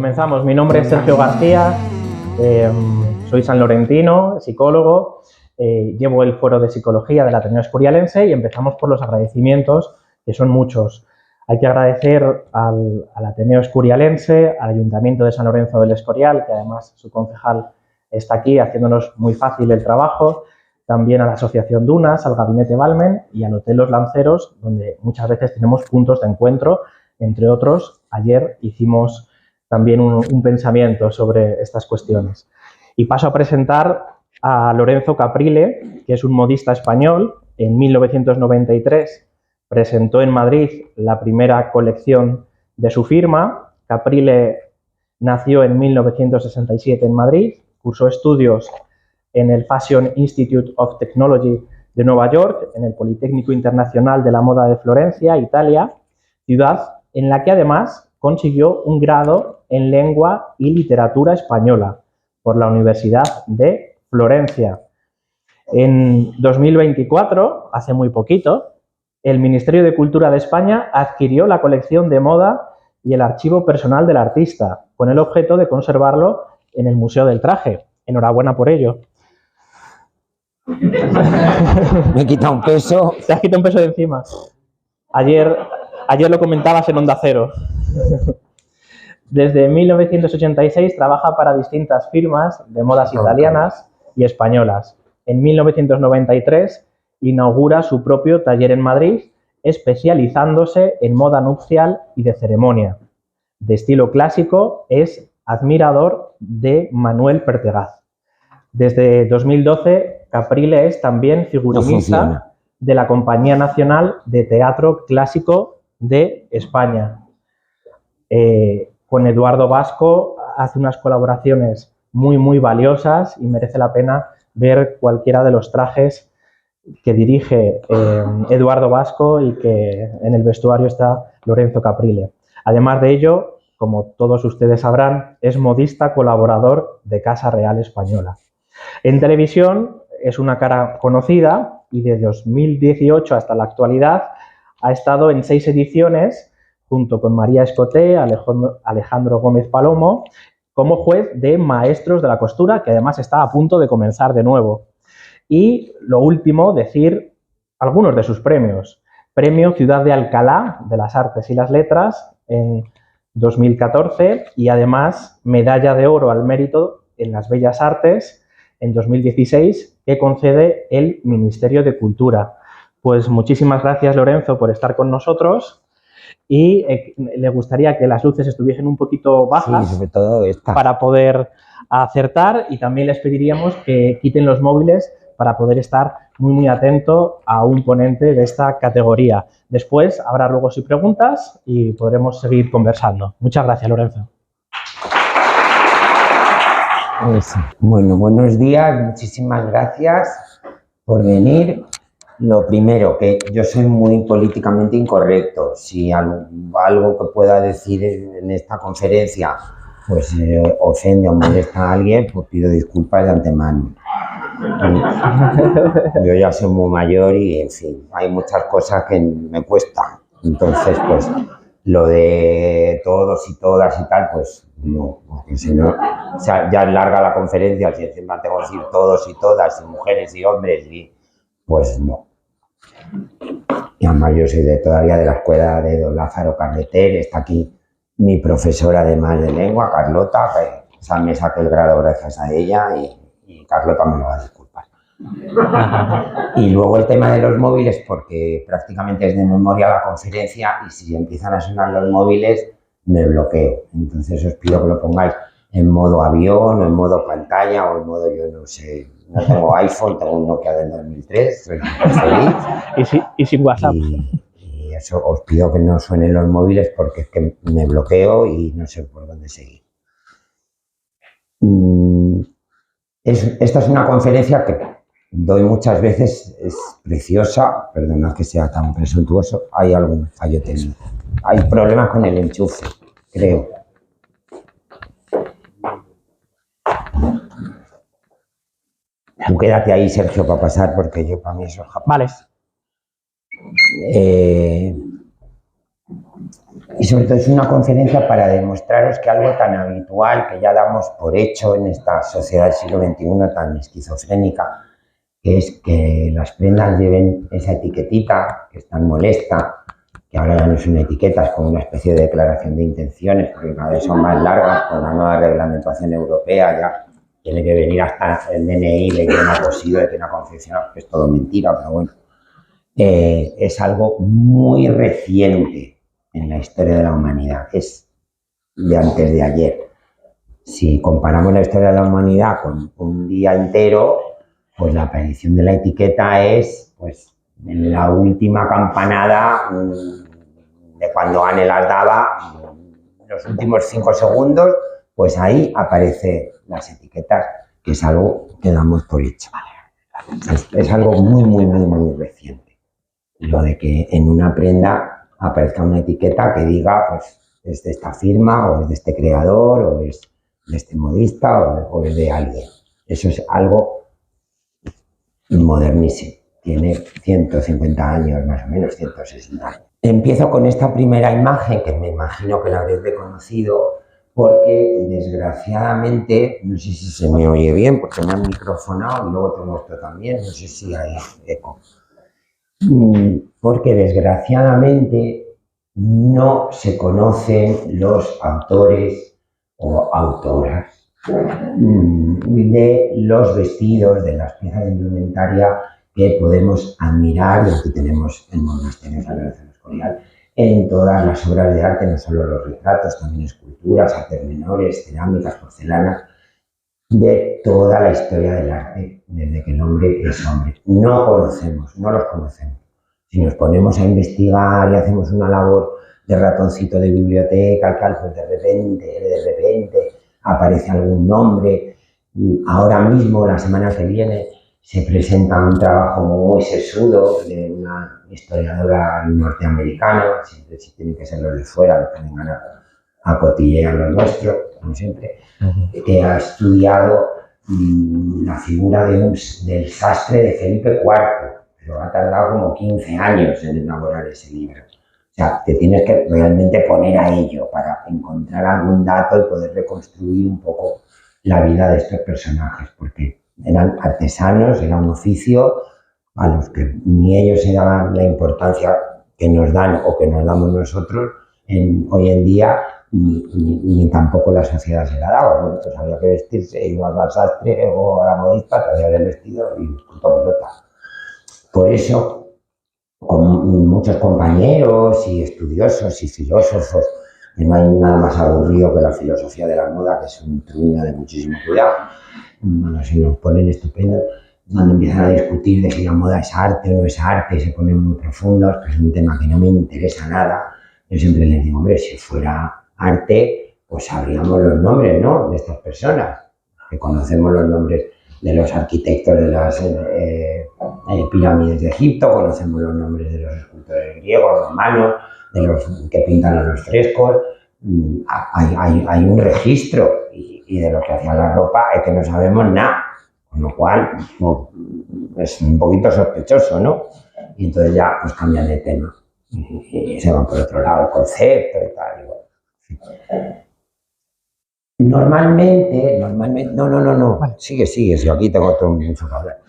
Comenzamos. Mi nombre es Sergio García, soy sanlorentino, psicólogo, llevo el foro de psicología del Ateneo Escurialense y empezamos por los agradecimientos, que son muchos. Hay que agradecer al Ateneo Escurialense, al Ayuntamiento de San Lorenzo del Escorial, que además su concejal está aquí haciéndonos muy fácil el trabajo, también a la Asociación Dunas, al Gabinete Balmen y al Hotel Los Lanceros, donde muchas veces tenemos puntos de encuentro. Entre otros, ayer hicimos también un pensamiento sobre estas cuestiones. Y paso a presentar a Lorenzo Caprile, que es un modista español. En 1993 presentó en Madrid la primera colección de su firma. Caprile nació en 1967 en Madrid, cursó estudios en el Fashion Institute of Technology de Nueva York, en el Politécnico Internacional de la Moda de Florencia, Italia, ciudad en la que además consiguió un grado en Lengua y Literatura Española por la Universidad de Florencia. En 2024, hace muy poquito, el Ministerio de Cultura de España adquirió la colección de moda y el archivo personal del artista, con el objeto de conservarlo en el Museo del Traje. Enhorabuena por ello. Me he quitado un peso. Te has quitado un peso de encima. Ayer lo comentabas en Onda Cero. Desde 1986 trabaja para distintas firmas de modas italianas y españolas. En 1993 inaugura su propio taller en Madrid, especializándose en moda nupcial y de ceremonia. De estilo clásico, es admirador de Manuel Pertegaz. Desde 2012, Caprile es también figurinista de la Compañía Nacional de Teatro Clásico de España. Con Eduardo Vasco hace unas colaboraciones muy valiosas y merece la pena ver cualquiera de los trajes que dirige Eduardo Vasco y que en el vestuario está Lorenzo Caprile. Además de ello, como todos ustedes sabrán, es modista colaborador de Casa Real Española. En televisión es una cara conocida y de 2018 hasta la actualidad ha estado en 6 ediciones junto con María Escoté, Alejandro Gómez Palomo, como juez de Maestros de la Costura, que además está a punto de comenzar de nuevo. Y lo último, decir algunos de sus premios. Premio Ciudad de Alcalá de las Artes y las Letras en 2014 y además Medalla de Oro al Mérito en las Bellas Artes en 2016 que concede el Ministerio de Cultura. Pues muchísimas gracias, Lorenzo, por estar con nosotros. Y le gustaría que las luces estuviesen un poquito bajas, sí, sobre todo esta, para poder acertar, y también les pediríamos que quiten los móviles para poder estar muy atento a un ponente de esta categoría. Después habrá luego sí preguntas y podremos seguir conversando. Muchas gracias, Lorenzo. Bueno, buenos días, muchísimas gracias por venir. Lo primero, que yo soy muy políticamente incorrecto. Si algo que pueda decir en esta conferencia pues ofende o molesta a alguien, pues pido disculpas de antemano. Yo ya soy muy mayor y, en fin, hay muchas cosas que me cuestan. Entonces, pues, lo de todos y todas y tal, pues no, porque si no, o sea, ya es larga la conferencia, si encima tengo que decir todos y todas, y mujeres y hombres, y pues no. Y además yo soy todavía de la escuela de don Lázaro Carreter, está aquí mi profesora además de lengua, Carlota, que o sea, me saqué el grado gracias a ella y Carlota me lo va a disculpar. Y luego el tema de los móviles, porque prácticamente es de memoria la conferencia y si empiezan a sonar los móviles me bloqueo. Entonces os pido que lo pongáis en modo avión o en modo pantalla o en modo, yo no sé, no tengo iPhone, tengo un Nokia del 2003, soy feliz. Y sin WhatsApp. Y eso os pido que no suenen los móviles porque es que me bloqueo y no sé por dónde seguir. Esta es una conferencia que doy muchas veces, es preciosa, perdona que sea tan presuntuoso, hay algún fallo técnico. Hay problemas con el enchufe, creo. Tú quédate ahí, Sergio, para pasar, porque yo para mí eso es japonés. Vale. Y sobre todo es una conferencia para demostraros que algo tan habitual que ya damos por hecho en esta sociedad del siglo XXI tan esquizofrénica, que es que las prendas lleven esa etiquetita que es tan molesta, que ahora ya no es una etiqueta, es como una especie de declaración de intenciones, porque cada vez son más largas con la nueva reglamentación europea, ya tiene que venir hasta el DNI de quién ha cosido, de quién ha confeccionado, que es todo mentira, pero bueno. Es algo muy reciente en la historia de la humanidad, es de antes de ayer. Si comparamos la historia de la humanidad con un día entero, pues la aparición de la etiqueta es pues en la última campanada de cuando Anne las daba, los últimos 5 segundos, pues ahí aparecen las etiquetas, que es algo que damos por hecho. Es algo muy reciente. Lo de que en una prenda aparezca una etiqueta que diga, pues, es de esta firma, o es de este creador, o es de este modista, o es de alguien. Eso es algo modernísimo. Tiene 150 años, más o menos, 160 años. Empiezo con esta primera imagen, que me imagino que la habréis reconocido, porque desgraciadamente, no sé si se me oye bien, porque me han microfonado y luego tengo esto también, no sé si hay eco. Porque desgraciadamente no se conocen los autores o autoras de los vestidos, de las piezas de indumentaria que podemos admirar, y aquí tenemos el monasterio de San Lorenzo del Escorial, en todas las obras de arte, no solo los retratos, también esculturas, artes menores, cerámicas, porcelanas, de toda la historia del arte, desde que el hombre es hombre. No conocemos, no los conocemos. Si nos ponemos a investigar y hacemos una labor de ratoncito de biblioteca, tal, pues de repente aparece algún nombre. Ahora mismo, la semana que viene, se presenta un trabajo muy sesudo de una historiadora norteamericana, siempre si tienen que ser los de fuera, los que vengan a cotillear los nuestros, como siempre, que ha estudiado la figura del sastre de Felipe IV, pero ha tardado como 15 años en elaborar ese libro. O sea, te tienes que realmente poner a ello para encontrar algún dato y poder reconstruir un poco la vida de estos personajes, porque eran artesanos, era un oficio a los que ni ellos se daban la importancia que nos dan o que nos damos nosotros hoy en día, ni tampoco la sociedad se la daba. Bueno, pues había que vestirse, ibas al sastre o a la modista, te hacías el vestido y punto pelota. Por eso, con muchos compañeros y estudiosos y filósofos, no hay nada más aburrido que la filosofía de la moda, que es un truño de muchísimo cuidado. Bueno, se nos ponen estupendos cuando empiezan a discutir de si la moda es arte o no es arte, se ponen muy profundos, que es un tema que no me interesa nada. Yo siempre les digo, hombre, si fuera arte, pues sabríamos los nombres, ¿no?, de estas personas, que conocemos los nombres de los arquitectos de las pirámides de Egipto, conocemos los nombres de los escultores griegos, romanos, de los que pintan los frescos. Hay un registro, y de lo que hacía la ropa es que no sabemos nada, con lo cual es un poquito sospechoso, ¿no? Y entonces ya pues cambian de tema y se van por otro lado, el concepto y tal. Normalmente, no, sigue, si aquí tengo mucho que hablar.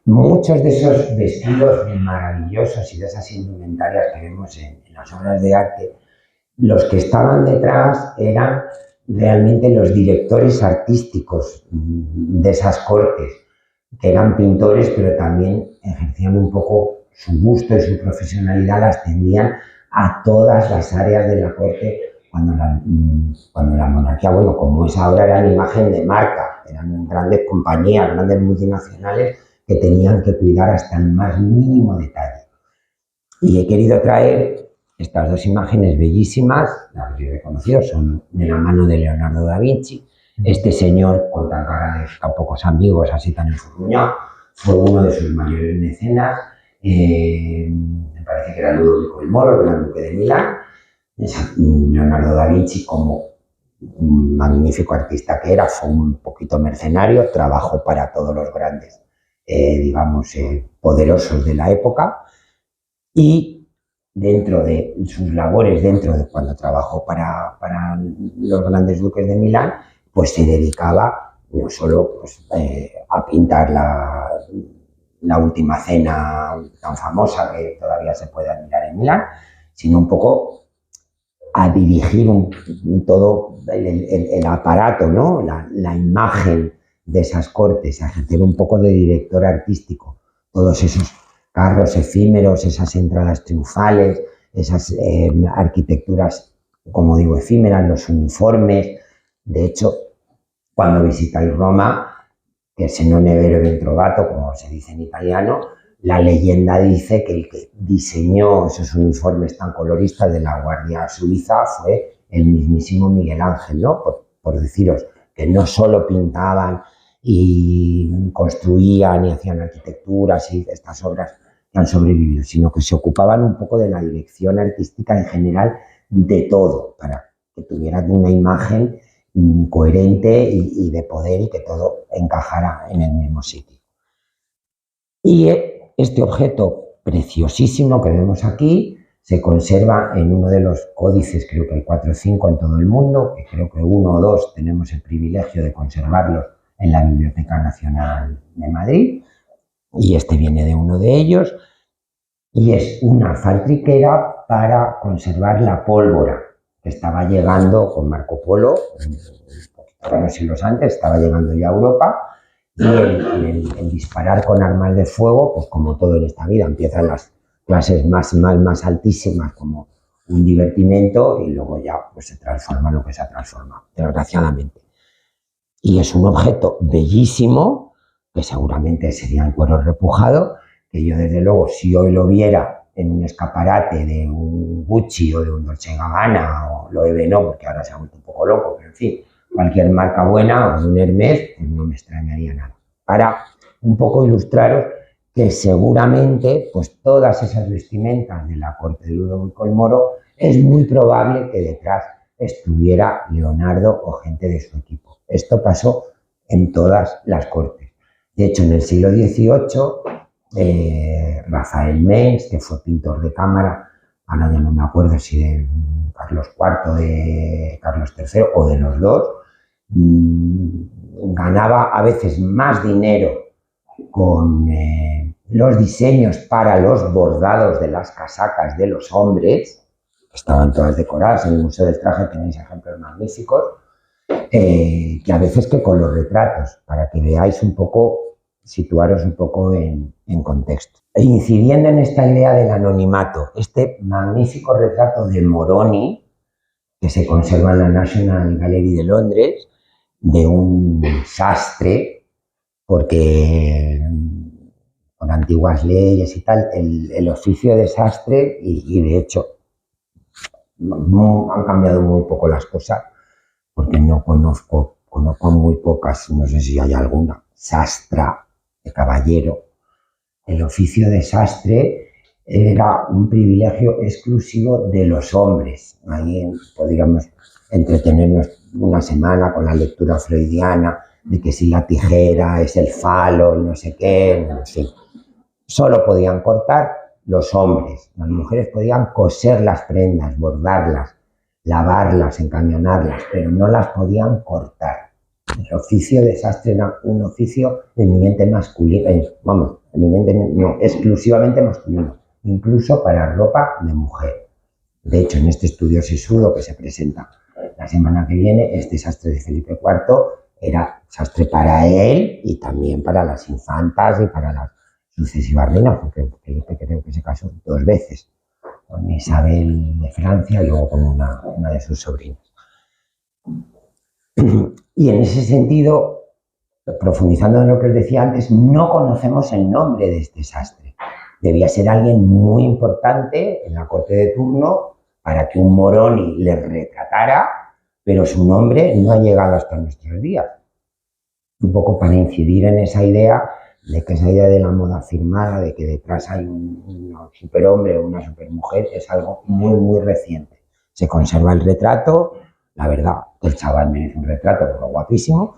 Muchos de esos vestidos maravillosos y de esas indumentarias que vemos en las obras de arte, los que estaban detrás eran realmente los directores artísticos de esas cortes, que eran pintores, pero también ejercían un poco su gusto y su profesionalidad, la extendían a todas las áreas de la corte, cuando la monarquía, bueno, como es ahora, era la imagen de marca, eran grandes compañías, grandes multinacionales que tenían que cuidar hasta el más mínimo detalle. Y he querido traer estas dos imágenes bellísimas, las habréis reconocido, son de la mano de Leonardo da Vinci. Este señor, con tan cara de tan pocos amigos, así tan enfurruñado, fue uno de sus mayores mecenas. Me parece que era Ludovico el Moro, el gran duque de Milán. Leonardo da Vinci, como un magnífico artista que era, fue un poquito mercenario, trabajó para todos los grandes, poderosos de la época, y dentro de sus labores, dentro de cuando trabajó para los grandes duques de Milán, pues se dedicaba no solo pues, a pintar la última cena tan famosa que todavía se puede admirar en Milán, sino un poco a dirigir todo el aparato, ¿no? La imagen de esas cortes, a ejercer un poco de director artístico, todos esos carros efímeros, esas entradas triunfales, esas arquitecturas, como digo, efímeras, los uniformes. De hecho, cuando visitáis Roma, que se non è vero ben trovato, como se dice en italiano, la leyenda dice que el que diseñó esos uniformes tan coloristas de la Guardia Suiza fue el mismísimo Miguel Ángel, ¿no? Por deciros que no solo pintaban y construían y hacían arquitecturas y estas obras que han sobrevivido, sino que se ocupaban un poco de la dirección artística en general de todo, para que tuvieran una imagen coherente y de poder y que todo encajara en el mismo sitio. Y este objeto preciosísimo que vemos aquí se conserva en uno de los códices, creo que hay 4 o 5 en todo el mundo, que creo que 1 o 2 tenemos el privilegio de conservarlos en la Biblioteca Nacional de Madrid, y este viene de uno de ellos, y es una faltriquera para conservar la pólvora que estaba llegando con Marco Polo, unos siglos antes, estaba llegando ya a Europa, y el disparar con armas de fuego, pues como todo en esta vida, empiezan las clases más altísimas como un divertimento y luego ya pues se transforma en lo que se ha transformado, desgraciadamente. Y es un objeto bellísimo, que seguramente sería en cuero repujado, que yo desde luego si hoy lo viera en un escaparate de un Gucci o de un Dolce & Gabbana o Loewe no, porque ahora se ha vuelto un poco loco, pero en fin, cualquier marca buena o de un Hermès, pues no me extrañaría nada. Para un poco ilustraros que seguramente pues todas esas vestimentas de la corte de Ludovico el Moro es muy probable que detrás estuviera Leonardo o gente de su equipo. Esto pasó en todas las cortes. De hecho, en el siglo XVIII, Rafael Mengs, que fue pintor de cámara, ahora ya no me acuerdo si de Carlos IV, de Carlos III o de los dos, ganaba a veces más dinero con los diseños para los bordados de las casacas de los hombres, que estaban todas decoradas. En el Museo del Traje tenéis ejemplos magníficos, que a veces que con los retratos, para que veáis un poco, situaros un poco en contexto. E incidiendo en esta idea del anonimato, este magnífico retrato de Moroni, que se conserva en la National Gallery de Londres, de un sastre, porque con antiguas leyes y tal, el oficio de sastre, y de hecho no han cambiado muy poco las cosas, porque no conozco muy pocas, no sé si hay alguna, sastra de caballero. El oficio de sastre era un privilegio exclusivo de los hombres. Ahí podríamos entretenernos una semana con la lectura freudiana de que si la tijera es el falo, no sé qué, en fin. Solo podían cortar los hombres. Las mujeres podían coser las prendas, bordarlas, lavarlas, encañonarlas, pero no las podían cortar. El oficio de sastre era un oficio eminentemente masculino, no, exclusivamente masculino, incluso para ropa de mujer. De hecho, en este estudio sesudo que se presenta la semana que viene, este sastre de Felipe IV era sastre para él y también para las infantas y para las sucesivas reinas, porque Felipe creo que se casó 2 veces, con Isabel de Francia y luego con una de sus sobrinas. Y en ese sentido, profundizando en lo que os decía antes, no conocemos el nombre de este sastre. Debía ser alguien muy importante en la corte de turno para que un Moroni le retratara, pero su nombre no ha llegado hasta nuestros días. Un poco para incidir en esa idea de que esa idea de la moda firmada, de que detrás hay un superhombre o una supermujer, es algo muy reciente. Se conserva el retrato. La verdad, el chaval merece un retrato porque es guapísimo,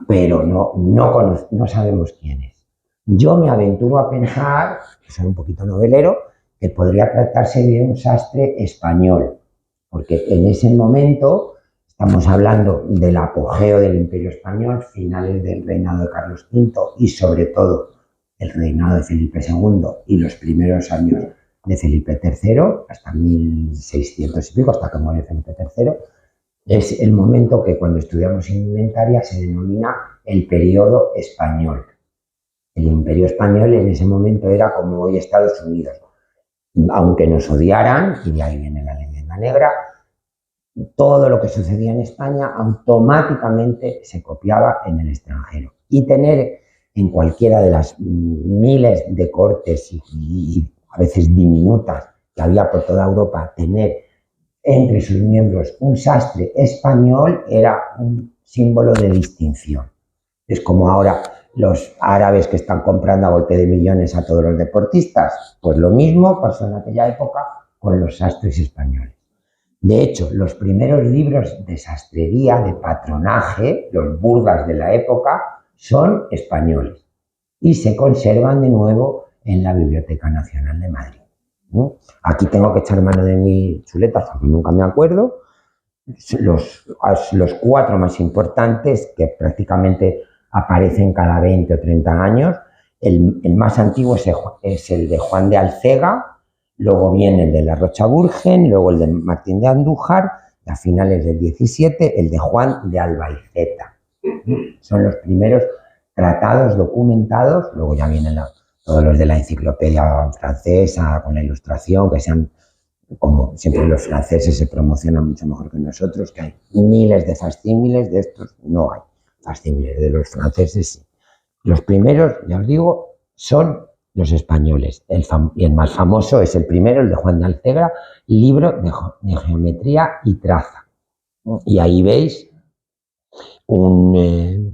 pero no sabemos quién es. Yo me aventuro a pensar, que soy un poquito novelero, que podría tratarse de un sastre español, porque en ese momento estamos hablando del apogeo del Imperio Español, finales del reinado de Carlos V y sobre todo el reinado de Felipe II y los primeros años de Felipe III, hasta 1600 y pico, hasta que muere Felipe III, es el momento que cuando estudiamos indumentaria se denomina el periodo español. El Imperio Español en ese momento era como hoy Estados Unidos. Aunque nos odiaran, y de ahí viene la leyenda negra, todo lo que sucedía en España automáticamente se copiaba en el extranjero. Y tener en cualquiera de las miles de cortes y a veces diminutas que había por toda Europa, tener entre sus miembros un sastre español era un símbolo de distinción. Es como ahora los árabes que están comprando a golpe de millones a todos los deportistas. Pues lo mismo pasó en aquella época con los sastres españoles. De hecho, los primeros libros de sastrería, de patronaje, los burdas de la época, son españoles y se conservan de nuevo en la Biblioteca Nacional de Madrid. Aquí tengo que echar mano de mis chuletas porque nunca me acuerdo. Los 4 más importantes que prácticamente aparecen cada 20 o 30 años. El más antiguo es el de Juan de Alcega, luego viene el de la Rocha Virgen, luego el de Martín de Andújar, y a finales del 17 el de Juan de Albaiceta. Son los primeros tratados documentados, luego ya vienen todos los de la enciclopedia francesa con la ilustración, que sean, como siempre los franceses se promocionan mucho mejor que nosotros, que hay miles de facsímiles, de estos no hay facsímiles, de los franceses sí. Los primeros, ya os digo, son los españoles, y el más famoso es el primero, el de Juan de Alcega, libro de geometría y traza. Y ahí veis en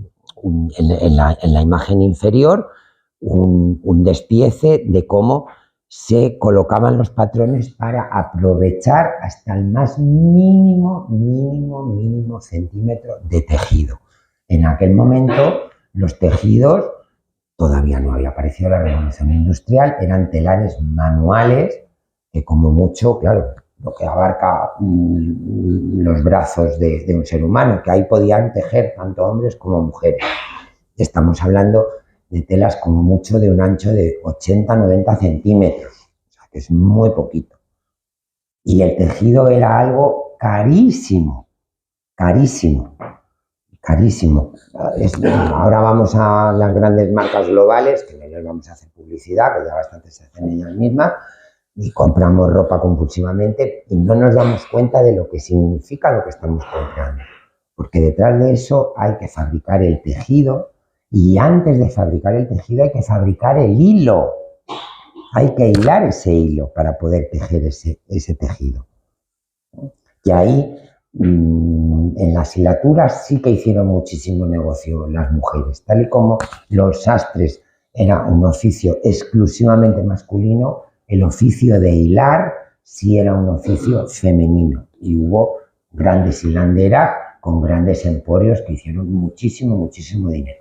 la imagen inferior un despiece de cómo se colocaban los patrones para aprovechar hasta el más mínimo centímetro de tejido. En aquel momento los tejidos, todavía no había aparecido la revolución industrial, eran telares manuales que como mucho, claro, lo que abarca los brazos de un ser humano, que ahí podían tejer tanto hombres como mujeres. Estamos hablando de telas como mucho de un ancho de 80-90 centímetros, o sea que es muy poquito. Y el tejido era algo carísimo, carísimo. Ahora vamos a las grandes marcas globales, que no les vamos a hacer publicidad, que ya bastante se hacen ellas mismas, y compramos ropa compulsivamente y no nos damos cuenta de lo que significa lo que estamos comprando. Porque detrás de eso hay que fabricar el tejido y antes de fabricar el tejido hay que fabricar el hilo. Hay que hilar ese hilo para poder tejer ese tejido. Y ahí, en las hilaturas sí que hicieron muchísimo negocio las mujeres. Tal y como los sastres era un oficio exclusivamente masculino, el oficio de hilar sí era un oficio femenino. Y hubo grandes hilanderas con grandes emporios que hicieron muchísimo dinero.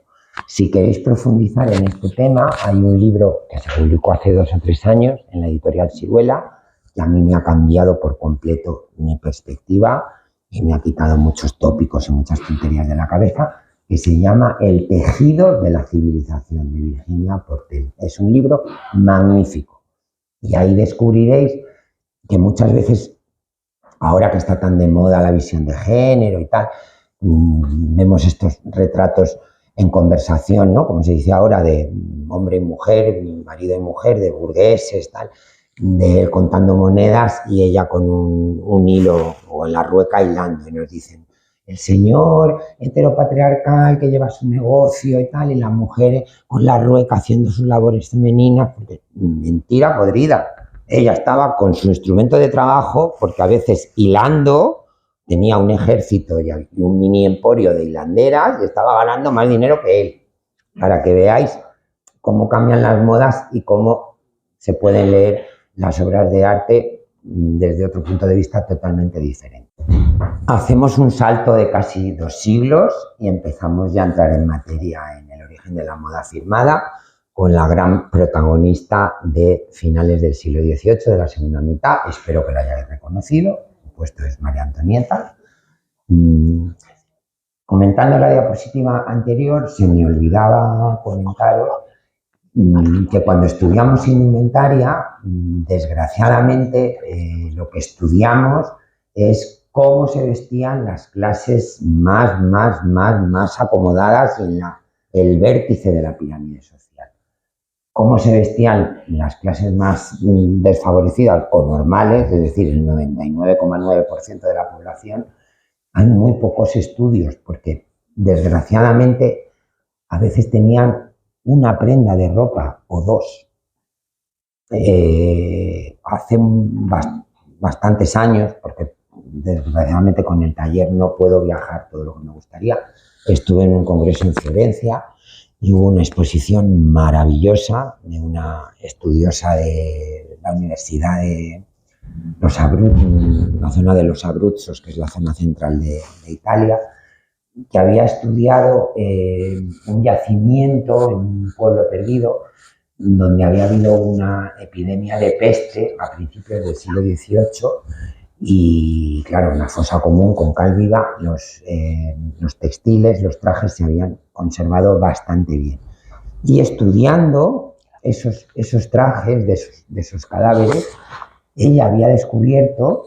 Si queréis profundizar en este tema, hay un libro que se publicó hace 2 o 3 años en la editorial Siruela, que a mí me ha cambiado por completo mi perspectiva y me ha quitado muchos tópicos y muchas tonterías de la cabeza, que se llama El tejido de la civilización, de Virginia Portel. Es un libro magnífico y ahí descubriréis que muchas veces, ahora que está tan de moda la visión de género y tal, vemos estos retratos en conversación, ¿no? Como se dice ahora, de hombre y mujer, marido y mujer, de burgueses, tal, de él contando monedas y ella con un hilo o en la rueca hilando, y nos dicen el señor heteropatriarcal que lleva su negocio y tal, y las mujeres con la rueca haciendo sus labores femeninas, porque mentira podrida. Ella estaba con su instrumento de trabajo, porque a veces hilando tenía un ejército y un mini emporio de hilanderas y estaba ganando más dinero que él. Para que veáis cómo cambian las modas y cómo se pueden leer las obras de arte desde otro punto de vista totalmente diferente. Hacemos un salto de casi 2 siglos y empezamos ya a entrar en materia en el origen de la moda firmada con la gran protagonista de finales del siglo XVIII, de la segunda mitad. Espero que la hayáis reconocido. Por supuesto, es María Antonieta. Comentando la diapositiva anterior, se me olvidaba comentaros que cuando estudiamos indumentaria, desgraciadamente, lo que estudiamos es cómo se vestían las clases más acomodadas en el vértice de la pirámide social. Cómo se vestían las clases más desfavorecidas o normales, es decir, el 99,9% de la población. Hay muy pocos estudios porque, desgraciadamente, a veces tenían una prenda de ropa o dos. Hace bastantes años, porque desgraciadamente con el taller no puedo viajar todo lo que me gustaría, estuve en un congreso en Florencia y hubo una exposición maravillosa de una estudiosa de la Universidad de los Abruzos, la zona de los Abruzos, que es la zona central de Italia, que había estudiado un yacimiento en un pueblo perdido donde había habido una epidemia de peste a principios del siglo XVIII y, claro, una fosa común con cal viva, los textiles, los trajes se habían conservado bastante bien. Y estudiando esos trajes de esos cadáveres, ella había descubierto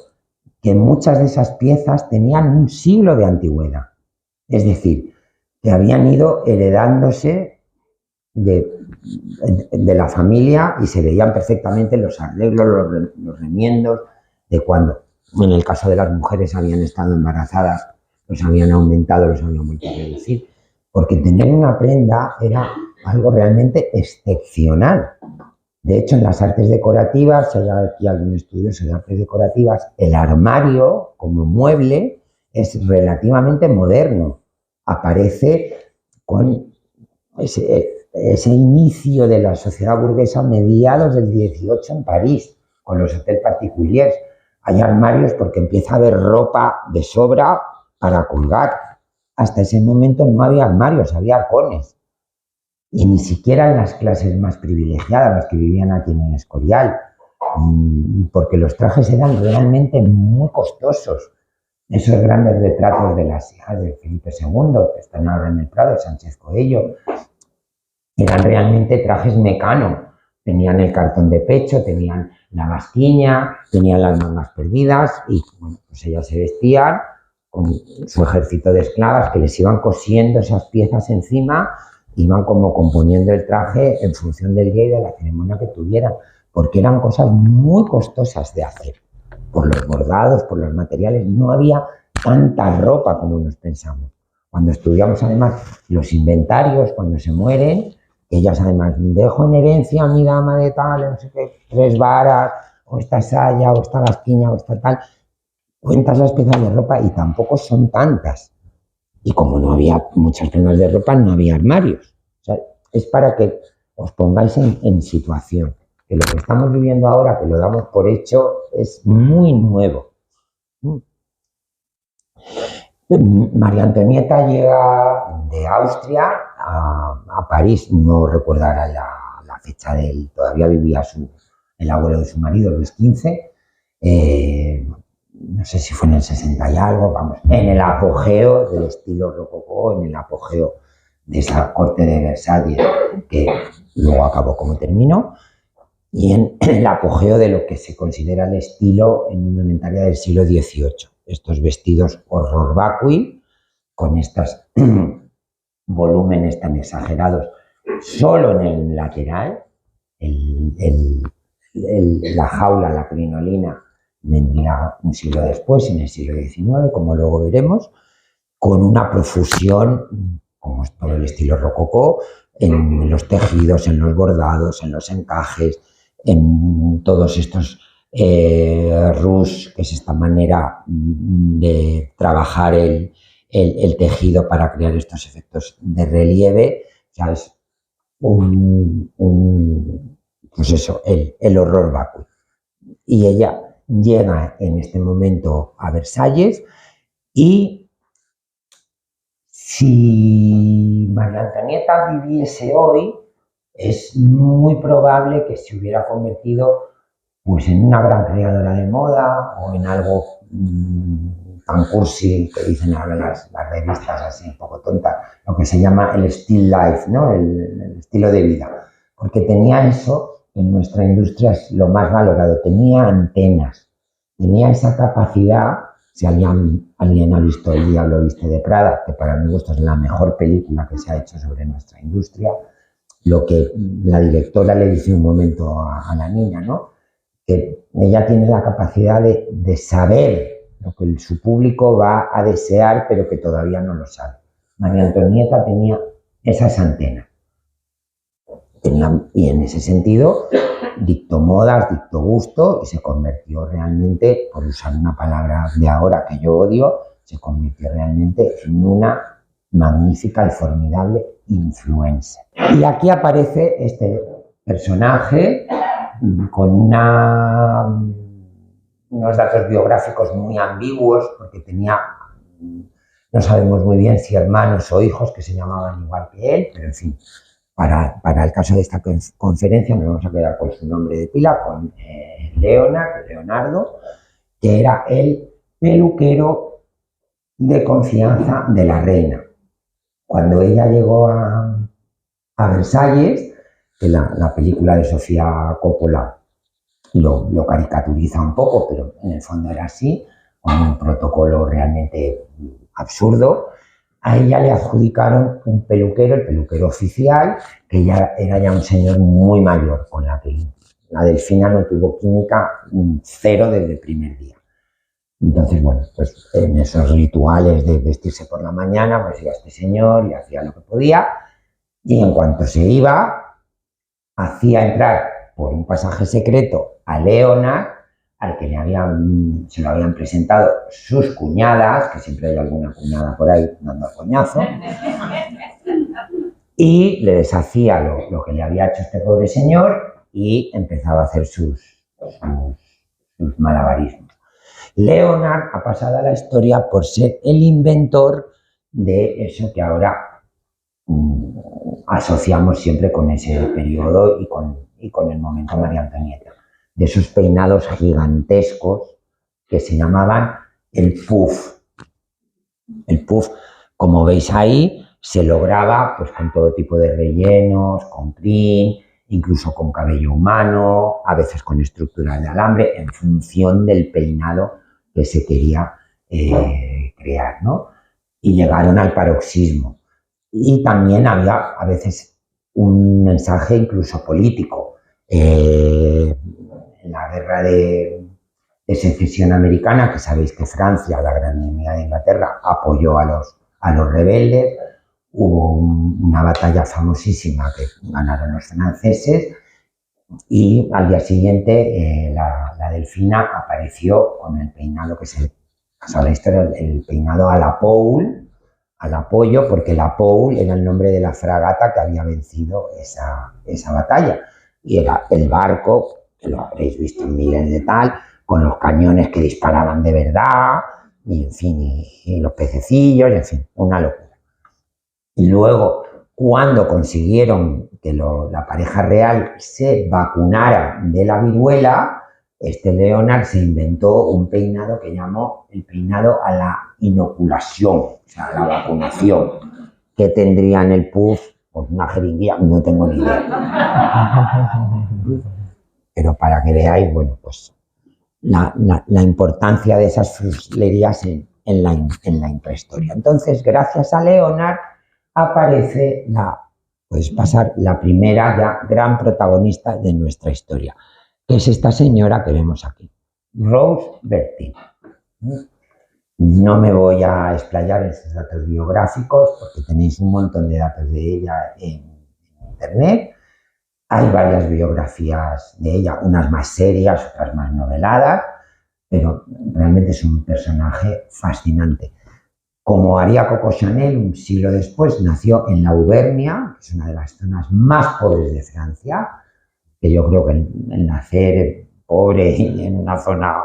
que muchas de esas piezas tenían un siglo de antigüedad. Es decir, que habían ido heredándose de la familia y se veían perfectamente los arreglos, los remiendos, de cuando, en el caso de las mujeres, habían estado embarazadas, los habían aumentado, los habían vuelto a reducir, porque tener una prenda era algo realmente excepcional. De hecho, en las artes decorativas, si hay aquí algún estudioso de artes decorativas, el armario como mueble es relativamente moderno. Aparece con ese inicio de la sociedad burguesa a mediados del 18 en París, con los hôtels particuliers. Hay armarios porque empieza a haber ropa de sobra para colgar. Hasta ese momento no había armarios, había arcones. Y ni siquiera en las clases más privilegiadas, las que vivían aquí en el Escorial, porque los trajes eran realmente muy costosos. Esos grandes retratos de las hijas de Felipe II, que están ahora en el Prado, Sánchez Coello, eran realmente trajes mecano. Tenían el cartón de pecho, tenían la basquiña, tenían las mangas perdidas y, bueno, pues ellas se vestían con su ejército de esclavas que les iban cosiendo esas piezas encima, iban como componiendo el traje en función del día y de la ceremonia que tuvieran, porque eran cosas muy costosas de hacer, por los bordados, por los materiales. No había tanta ropa como nos pensamos. Cuando estudiamos además los inventarios, cuando se mueren, ellas además, dejo en herencia a mi dama de tal, no sé qué, 3 varas, o esta saya, o esta basquiña, o esta tal, cuentas las piezas de ropa y tampoco son tantas. Y como no había muchas prendas de ropa, no había armarios. O sea, es para que os pongáis en situación. Que lo que estamos viviendo ahora, que lo damos por hecho, es muy nuevo. María Antonieta llega de Austria a París, no recuerdo ahora la fecha de él, todavía vivía el abuelo de su marido, Luis XV, no sé si fue en el 60 y algo, vamos, en el apogeo del estilo rococó, en el apogeo de esa corte de Versalles, que luego acabó como terminó, y en el apogeo de lo que se considera el estilo en indumentaria del siglo XVIII. Estos vestidos horror vacui, con estos volúmenes tan exagerados, solo en el lateral, la jaula, la crinolina, vendría un siglo después, en el siglo XIX, como luego veremos, con una profusión, como es todo el estilo rococó, en los tejidos, en los bordados, en los encajes, en todos estos rush, que es esta manera de trabajar el tejido para crear estos efectos de relieve. O sea, es pues eso, el horror vacui. Y ella llega en este momento a Versalles y si María Antonieta viviese hoy, es muy probable que se hubiera convertido pues en una gran creadora de moda o en algo tan cursi que dicen ahora las revistas así un poco tontas, lo que se llama el still life, ¿no? El estilo de vida, porque tenía eso, en nuestra industria es lo más valorado, tenía antenas, tenía esa capacidad. Si alguien ha visto El Diablo Viste de Prada, que para mi gusto es la mejor película que se ha hecho sobre nuestra industria, lo que la directora le dice un momento a la niña, ¿no? Que ella tiene la capacidad de saber lo que su público va a desear, pero que todavía no lo sabe. María Antonieta tenía esas antenas. Y en ese sentido dictó modas, dictó gusto y se convirtió realmente, por usar una palabra de ahora que yo odio, se convirtió realmente en una magnífica y formidable influencer. Y aquí aparece este personaje con unos datos biográficos muy ambiguos, porque no sabemos muy bien si hermanos o hijos que se llamaban igual que él, pero en fin, para el caso de esta conferencia nos vamos a quedar con su nombre de pila, con Leonardo, que era el peluquero de confianza de la reina. Cuando ella llegó a Versalles, que la película de Sofía Coppola lo caricaturiza un poco, pero en el fondo era así, con un protocolo realmente absurdo, a ella le adjudicaron un peluquero, el peluquero oficial, que ya era ya un señor muy mayor, con la que la Delfina no tuvo química cero desde el primer día. Entonces, bueno, pues en esos rituales de vestirse por la mañana, pues iba este señor y hacía lo que podía, y en cuanto se iba, hacía entrar por un pasaje secreto a Leonard, al que se lo habían presentado sus cuñadas, que siempre hay alguna cuñada por ahí dando coñazo, y le deshacía lo que le había hecho este pobre señor y empezaba a hacer sus malabarismos. Leonard ha pasado a la historia por ser el inventor de eso que ahora asociamos siempre con ese periodo y con el momento María Antonieta, de esos peinados gigantescos que se llamaban el puff. El puff, como veis ahí, se lograba pues, con todo tipo de rellenos, con crin, incluso con cabello humano, a veces con estructuras de alambre, en función del peinado que se quería crear, ¿no? Y llegaron al paroxismo. Y también había a veces un mensaje incluso político. En la guerra de secesión americana, que sabéis que Francia, la gran enemiga de Inglaterra, apoyó a los rebeldes, hubo una batalla famosísima que ganaron los franceses y al día siguiente la Delfina apareció con el peinado que se pasó a la historia, el peinado a la Paul, al apoyo, porque la Paul era el nombre de la fragata que había vencido esa batalla. Y era el barco, que lo habréis visto en miles de tal, con los cañones que disparaban de verdad, y en fin, y los pececillos, y en fin, una locura. Y luego, cuando consiguieron que la pareja real se vacunara de la viruela, Leonard se inventó un peinado que llamó el peinado a la inoculación, o sea, a la vacunación. ¿Qué tendría en el puff? Pues una jeringuilla, no tengo ni idea. Pero para que veáis, bueno, pues la importancia de esas fruslerías en la intrahistoria. Entonces, gracias a Leonard, aparece la primera ya gran protagonista de nuestra historia, que es esta señora que vemos aquí, Rose Bertin. No me voy a explayar en sus datos biográficos porque tenéis un montón de datos de ella en internet. Hay varias biografías de ella, unas más serias, otras más noveladas, pero realmente es un personaje fascinante. Como haría Coco Chanel un siglo después, nació en la Auvernia, que es una de las zonas más pobres de Francia, que yo creo que el nacer pobre en una zona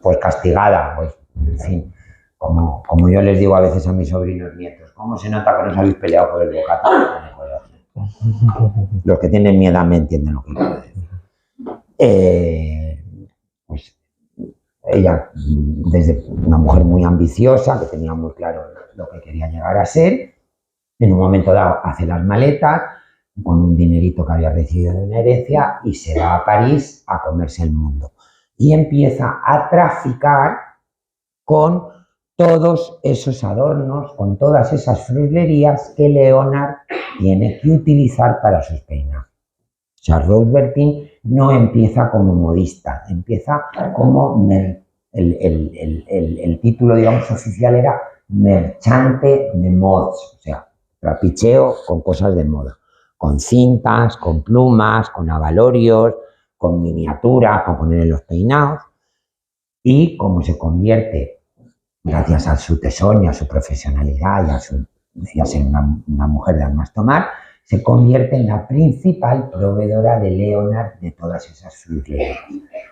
pues castigada, pues en fin, como yo les digo a veces a mis sobrinos nietos, ¿cómo se nota que no os habéis peleado por el bocata? Los que tienen mi edad me entienden lo que quiero decir. Pues ella, desde una mujer muy ambiciosa, que tenía muy claro lo que quería llegar a ser, en un momento dado hace las maletas con un dinerito que había recibido de una herencia y se va a París a comerse el mundo. Y empieza a traficar con todos esos adornos, con todas esas frulerías que Leonard tiene que utilizar para sus peinados. O sea, Rose Bertin no empieza como modista, empieza como el título, digamos, oficial era merchante de mods, o sea, trapicheo con cosas de moda, con cintas, con plumas, con abalorios, con miniaturas para poner en los peinados. Y como se convierte, gracias a su tesón y a su profesionalidad y a ser una mujer de armas tomar, se convierte en la principal proveedora de Leonard de todas esas frulerías.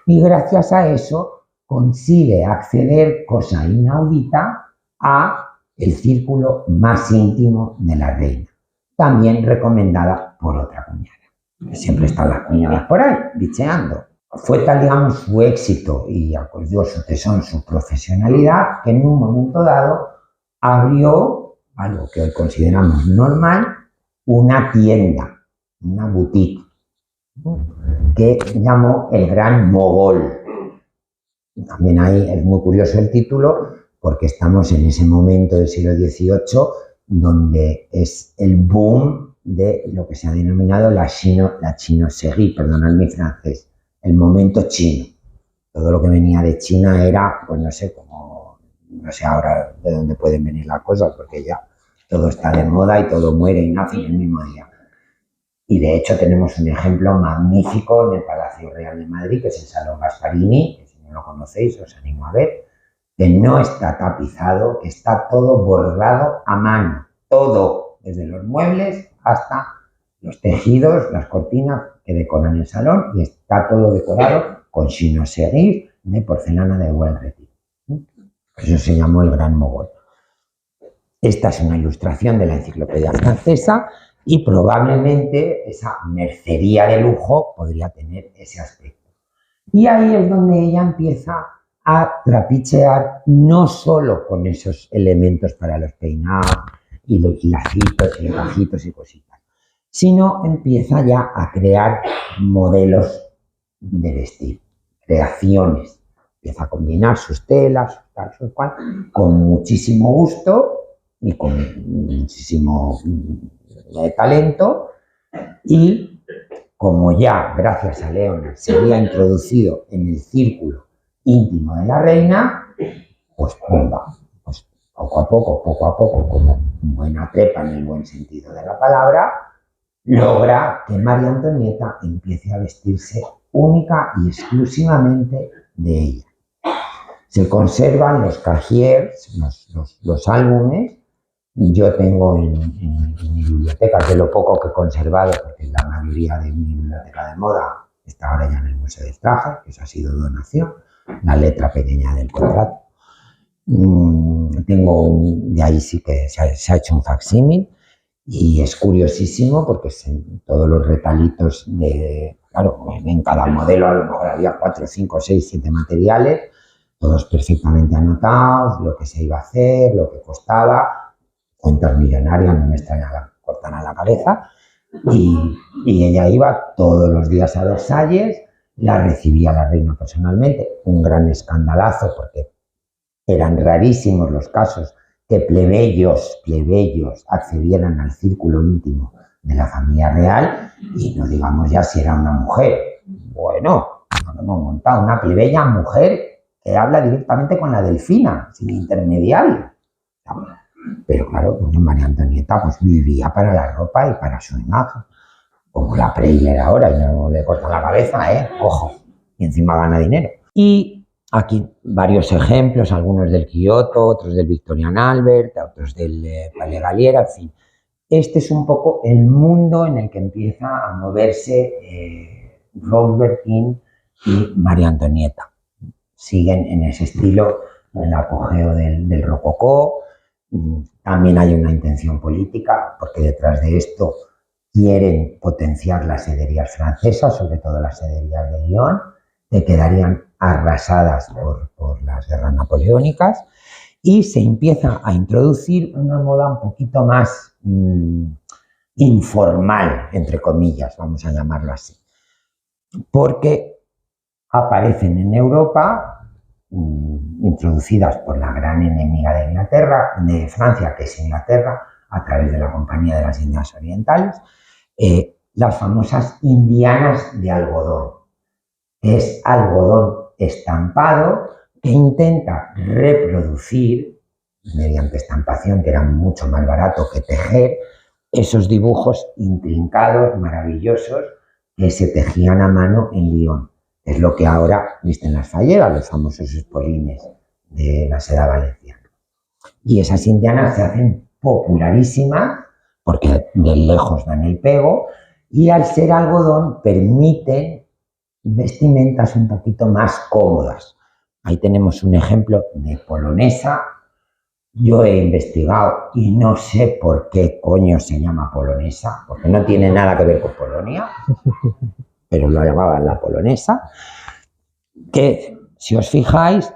Y gracias a eso consigue acceder, cosa inaudita, a el círculo más íntimo de la reina, también recomendada por otra cuñada. Siempre están las cuñadas por ahí, bicheando. Fue tal, digamos, su éxito y acordó su tesón, su profesionalidad, que en un momento dado abrió algo que hoy consideramos normal, una tienda, una boutique, que llamó el Gran Mogol. También ahí es muy curioso el título, porque estamos en ese momento del siglo XVIII, donde es el boom de lo que se ha denominado la chinoiserie, perdonad mi francés, el momento chino. Todo lo que venía de China era, pues no sé, como, no sé ahora de dónde pueden venir las cosas, porque ya todo está de moda y todo muere y nace en el mismo día. Y de hecho tenemos un ejemplo magnífico en el Palacio Real de Madrid, que es el Salón Gasparini, que si no lo conocéis os animo a ver, que no está tapizado, que está todo bordado a mano, todo, desde los muebles hasta los tejidos, las cortinas que decoran el salón, y está todo decorado con chinoiserie de porcelana de buen retiro. Eso se llamó el Gran Mogol. Esta es una ilustración de la enciclopedia francesa y probablemente esa mercería de lujo podría tener ese aspecto. Y ahí es donde ella empieza a trapichear no solo con esos elementos para los peinados y los lacitos y encajitos y cositas, sino empieza ya a crear modelos de vestir, creaciones. Empieza a combinar sus telas, tal, su cual, con muchísimo gusto y con muchísimo talento, y como ya, gracias a Leonard, se había introducido en el círculo íntimo de la reina, pues pumba, pues poco a poco, como buena trepa en el buen sentido de la palabra, logra que María Antonieta empiece a vestirse única y exclusivamente de ella. Se conservan los cahiers, los álbumes. Yo tengo en mi biblioteca, de lo poco que he conservado, porque la mayoría de mi biblioteca de moda está ahora ya en el Museo del Traje, que eso ha sido donación, la letra pequeña del contrato. De ahí sí que se ha hecho un facsímil y es curiosísimo porque todos los retalitos claro, en cada modelo a lo mejor había 4, 5, 6, 7 materiales, todos perfectamente anotados, lo que se iba a hacer, lo que costaba, cuentas millonarias, no me extraña que cortaran la cabeza, y ella iba todos los días a Versalles, la recibía la reina personalmente, un gran escandalazo porque eran rarísimos los casos que plebeyos accedieran al círculo íntimo de la familia real, y no digamos ya si era una mujer. Bueno, hemos montado una plebeya mujer que habla directamente con la delfina, sin intermediario. Pero claro, María Antonieta pues vivía para la ropa y para su imagen, como la Preiller ahora, y no le cortan la cabeza, ojo, y encima gana dinero. Y aquí varios ejemplos, algunos del Kyoto, otros del Victorian Albert, otros del Palais Galliera, en fin. Este es un poco el mundo en el que empieza a moverse Rose Bertin y María Antonieta. Siguen en ese estilo, en el apogeo del rococó. También hay una intención política, porque detrás de esto quieren potenciar las sederías francesas, sobre todo las sederías de Lyon, que quedarían arrasadas por las guerras napoleónicas, y se empieza a introducir una moda un poquito más informal, entre comillas, vamos a llamarlo así, porque aparecen en Europa, introducidas por la gran enemiga de Inglaterra, de Francia, que es Inglaterra, a través de la Compañía de las Indias Orientales, las famosas indianas de algodón, que es algodón estampado que intenta reproducir, mediante estampación, que era mucho más barato que tejer, esos dibujos intrincados, maravillosos, que se tejían a mano en Lyon. Es lo que ahora visten las falleras, los famosos espolines de la seda valenciana. Y esas indianas se hacen popularísimas porque de lejos dan el pego, y al ser algodón permiten vestimentas un poquito más cómodas. Ahí tenemos un ejemplo de polonesa. Yo he investigado y no sé por qué coño se llama polonesa, porque no tiene nada que ver con Polonia, pero lo llamaban la polonesa, que si os fijáis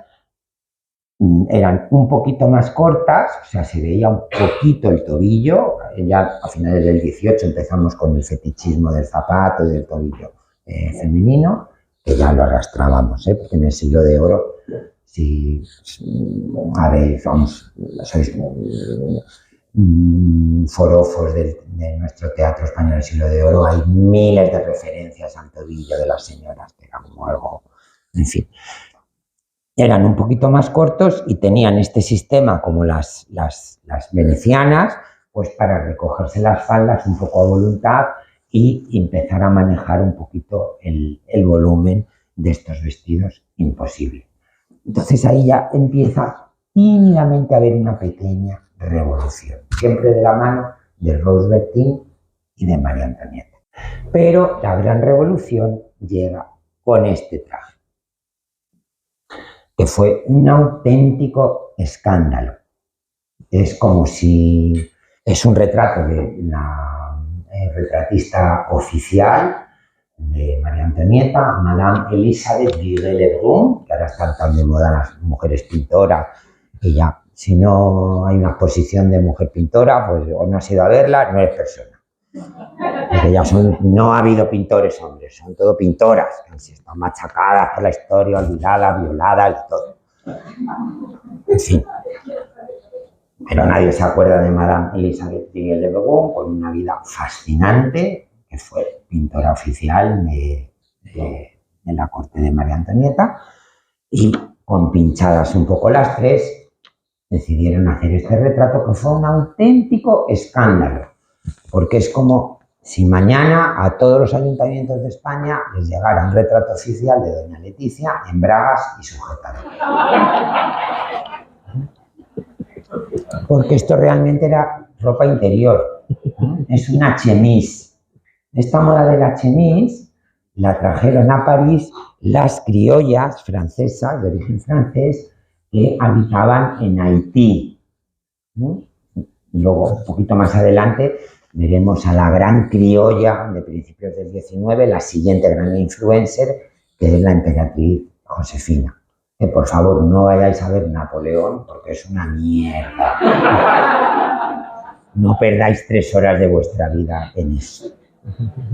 eran un poquito más cortas, o sea, se veía un poquito el tobillo. Ya a finales del 18 empezamos con el fetichismo del zapato y del tobillo femenino, que ya lo arrastrábamos, porque en el siglo de oro, si habéis, vamos, sois forofos de nuestro teatro español del siglo de oro, hay miles de referencias al tobillo de las señoras, que era como algo, en fin. Eran un poquito más cortos y tenían este sistema como las venecianas, pues para recogerse las faldas un poco a voluntad y empezar a manejar un poquito el volumen de estos vestidos imposible. Entonces ahí ya empieza tímidamente a haber una pequeña revolución, siempre de la mano de Rose Bertin y de María Antonieta. Pero la gran revolución llega con este traje, que fue un auténtico escándalo. Es como si es un retrato de la retratista oficial de María Antonieta, Madame Elisabeth Vigée-Lebrun, que ahora están tan de moda las mujeres pintoras, y ya, si no hay una exposición de mujer pintora, pues o no has ido a verla, no eres persona. Porque ya no ha habido pintores hombres, son todo pintoras, que están machacadas por la historia, olvidadas, violadas y todo. En fin. Pero nadie se acuerda de Madame Elisabeth Vigée-Lebrun, con una vida fascinante, que fue pintora oficial de la corte de María Antonieta, y con pinchadas un poco las tres, decidieron hacer este retrato, que fue un auténtico escándalo, porque es como si mañana a todos los ayuntamientos de España les llegara un retrato oficial de doña Leticia en bragas y sujetador. Porque esto realmente era ropa interior, es una chemise. Esta moda de la chemise la trajeron a París las criollas francesas, de origen francés, que habitaban en Haití. Luego, un poquito más adelante, veremos a la gran criolla de principios del 19, la siguiente gran influencer, que es la emperatriz Josefina. Que por favor no vayáis a ver Napoleón, porque es una mierda. No perdáis 3 horas de vuestra vida en eso.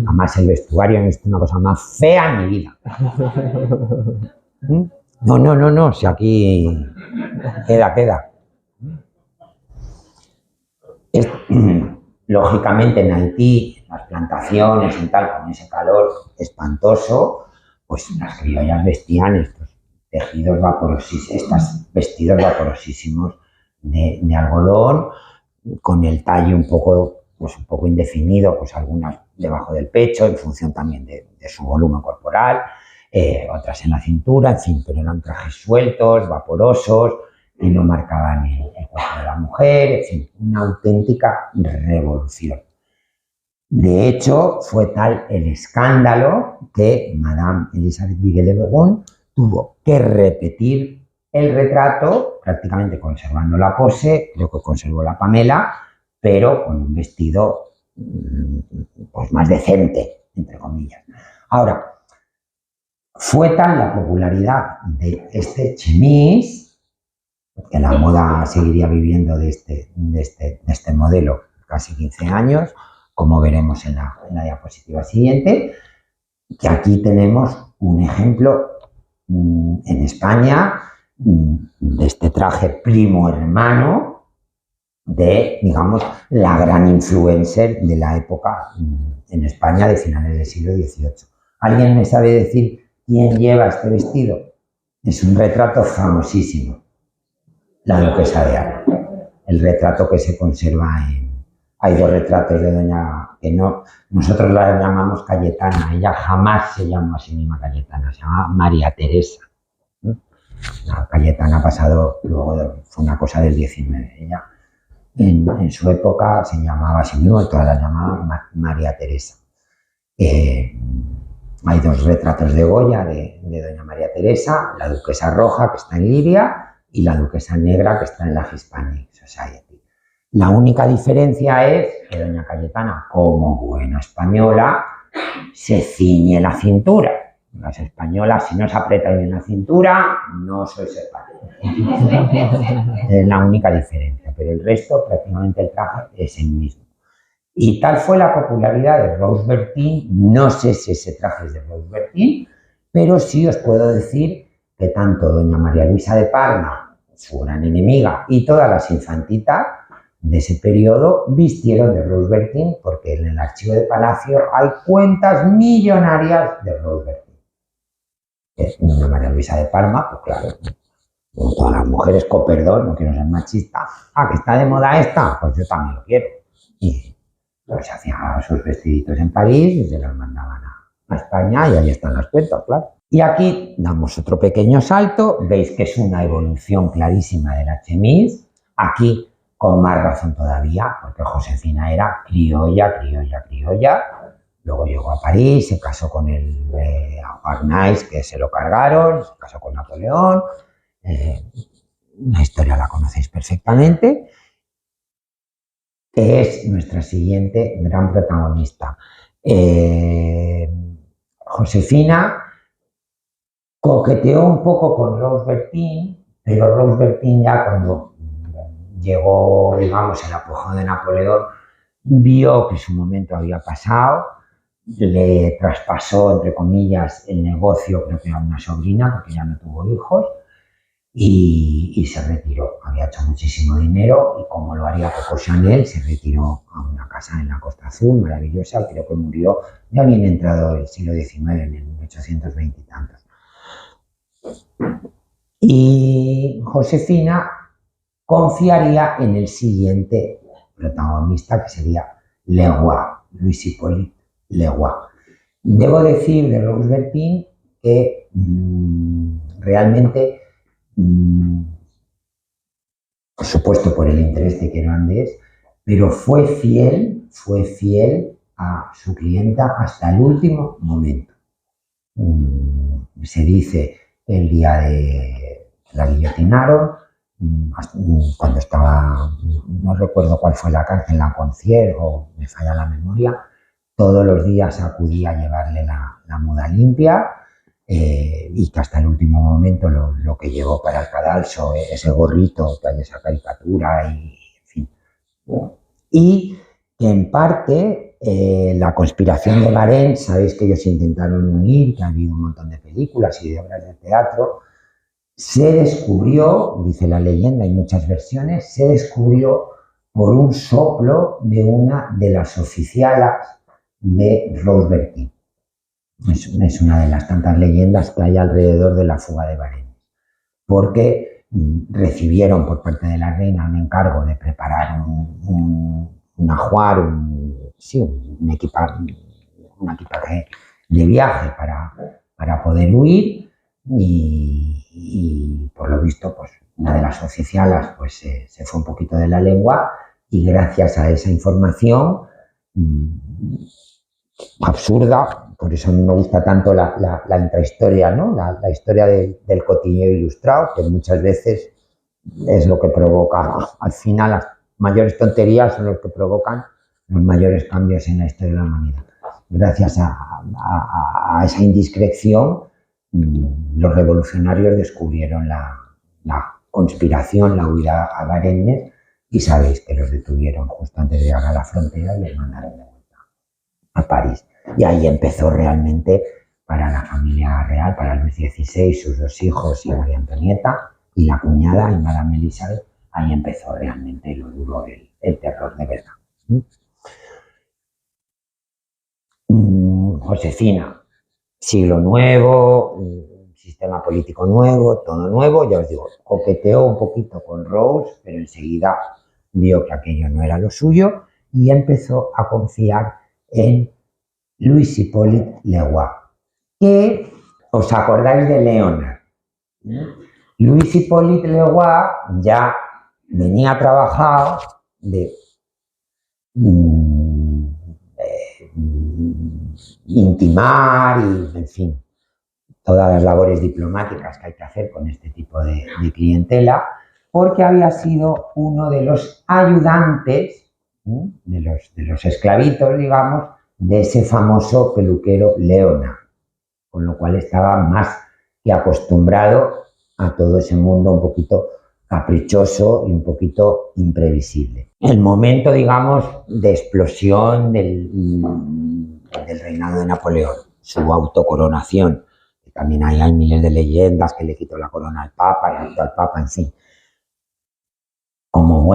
Además el vestuario es una cosa más fea en mi vida. No, si aquí queda. Lógicamente en Haití, en las plantaciones y tal, con ese calor espantoso, pues las criollas vestían estos tejidos vaporosísimos, estos vestidos vaporosísimos de algodón, con el talle un poco indefinido, pues algunas debajo del pecho, en función también de su volumen corporal, otras en la cintura, en fin, pero eran trajes sueltos, vaporosos, y no marcaban el cuerpo de la mujer, en fin, una auténtica revolución. De hecho, fue tal el escándalo que Madame Elisabeth Vigée-Lebrun tuvo que repetir el retrato, prácticamente conservando la pose, creo que conservó la Pamela, pero con un vestido pues más decente, entre comillas. Ahora, fue tal la popularidad de este chemise, que la moda seguiría viviendo de este modelo casi 15 años, como veremos en la diapositiva siguiente, que aquí tenemos un ejemplo en España de este traje primo hermano de, digamos, la gran influencer de la época en España de finales del siglo XVIII. ¿Alguien me sabe decir quién lleva este vestido? Es un retrato famosísimo, la duquesa de Alba. El retrato que se conserva Hay dos retratos de doña... que no, nosotros la llamamos Cayetana, ella jamás se llamó a sí misma Cayetana, se llama María Teresa. La Cayetana ha pasado, luego fue una cosa del XIX. Ella en su época se llamaba a sí misma, todas la llamaban María Teresa. Hay dos retratos de Goya de doña María Teresa, la duquesa roja que está en Liria y la duquesa negra que está en la Hispanic Society. La única diferencia es que doña Cayetana, como buena española, se ciñe la cintura. Las españolas, si no se aprieta bien la cintura, no sois españolas. Es la única diferencia, pero el resto, prácticamente el traje es el mismo. Y tal fue la popularidad de Rose Bertin, no sé si ese traje es de Rose Bertin, pero sí os puedo decir que tanto doña María Luisa de Parma, su gran enemiga, y todas las infantitas de ese periodo vistieron de Rose Bertin, porque en el archivo de Palacio hay cuentas millonarias de Rose Bertin. Doña María Luisa de Parma, pues claro, como todas las mujeres, con perdón, no quiero ser machista, que está de moda esta, pues yo también lo quiero. Y pues hacía sus vestiditos en París y se los mandaban a España y ahí están las cuentas, claro. Y aquí damos otro pequeño salto, veis que es una evolución clarísima de la chemise, aquí con más razón todavía, porque Josefina era criolla, luego llegó a París, se casó con el Arnaiz, que se lo cargaron, se casó con Napoleón, la historia la conocéis perfectamente, que es nuestra siguiente gran protagonista. Josefina coqueteó un poco con Rose Bertin, pero Rose Bertin ya cuando llegó, digamos, el apogeo de Napoleón, vio que su momento había pasado, le traspasó, entre comillas, el negocio, creo que a una sobrina, porque ya no tuvo hijos, y se retiró. Había hecho muchísimo dinero y como lo haría Coco Chanel, se retiró a una casa en la Costa Azul, maravillosa, creo que murió ya bien entrado el siglo XIX, en el 1820 y tantos. Y Josefina confiaría en el siguiente protagonista, que sería Leroy, Louis Hippolyte Leroy. Debo decir de Rose Bertin que realmente, por supuesto por el interés de Querandés, pero fue fiel a su clienta hasta el último momento. Se dice el día de la guillotinaron, cuando estaba, no recuerdo cuál fue la cárcel, la Concier, o me falla la memoria, todos los días acudía a llevarle la muda limpia, y que hasta el último momento lo que llevó para el cadalso, ese gorrito que hay esa caricatura, y en fin. Y que en parte la conspiración de Varenne, sabéis que ellos intentaron unir, que ha habido un montón de películas y de obras de teatro, se descubrió, dice la leyenda, hay muchas versiones, se descubrió por un soplo de una de las oficialas de Rose Bertin. Es una de las tantas leyendas que hay alrededor de la fuga de Varenne, porque recibieron por parte de la reina un encargo de preparar un ajuar, un equipaje de viaje para poder huir, y por lo visto pues una de las oficialas pues se fue un poquito de la lengua, y gracias a esa información absurda, por eso me gusta tanto la intrahistoria, ¿no? La historia del cotilleo ilustrado, que muchas veces es lo que provoca, al final las mayores tonterías son los que provocan los mayores cambios en la historia de la humanidad. Gracias a esa indiscreción, los revolucionarios descubrieron la conspiración, la huida a Varennes, y sabéis que los detuvieron justo antes de llegar a la frontera y les mandaron de vuelta a París. Y ahí empezó realmente, para la familia real, para Luis XVI, sus 2 hijos y María Antonieta, y la cuñada, y Madame Elizabeth, ahí empezó realmente lo duro, el terror de verdad. Josefina, siglo nuevo, sistema político nuevo, todo nuevo, ya os digo, coqueteó un poquito con Rose, pero enseguida vio que aquello no era lo suyo y empezó a confiar en Louis Hippolyte Leroy, que os acordáis de Leonard. Louis Hippolyte Leroy ya venía trabajado de intimar y, en fin, todas las labores diplomáticas que hay que hacer con este tipo de clientela, porque había sido uno de los ayudantes, de los esclavitos, digamos, de ese famoso peluquero Leonard, con lo cual estaba más que acostumbrado a todo ese mundo un poquito caprichoso y un poquito imprevisible. El momento, digamos, de explosión del reinado de Napoleón, su autocoronación. También hay miles de leyendas que le quitó la corona al Papa, le quitó al Papa, en fin. Como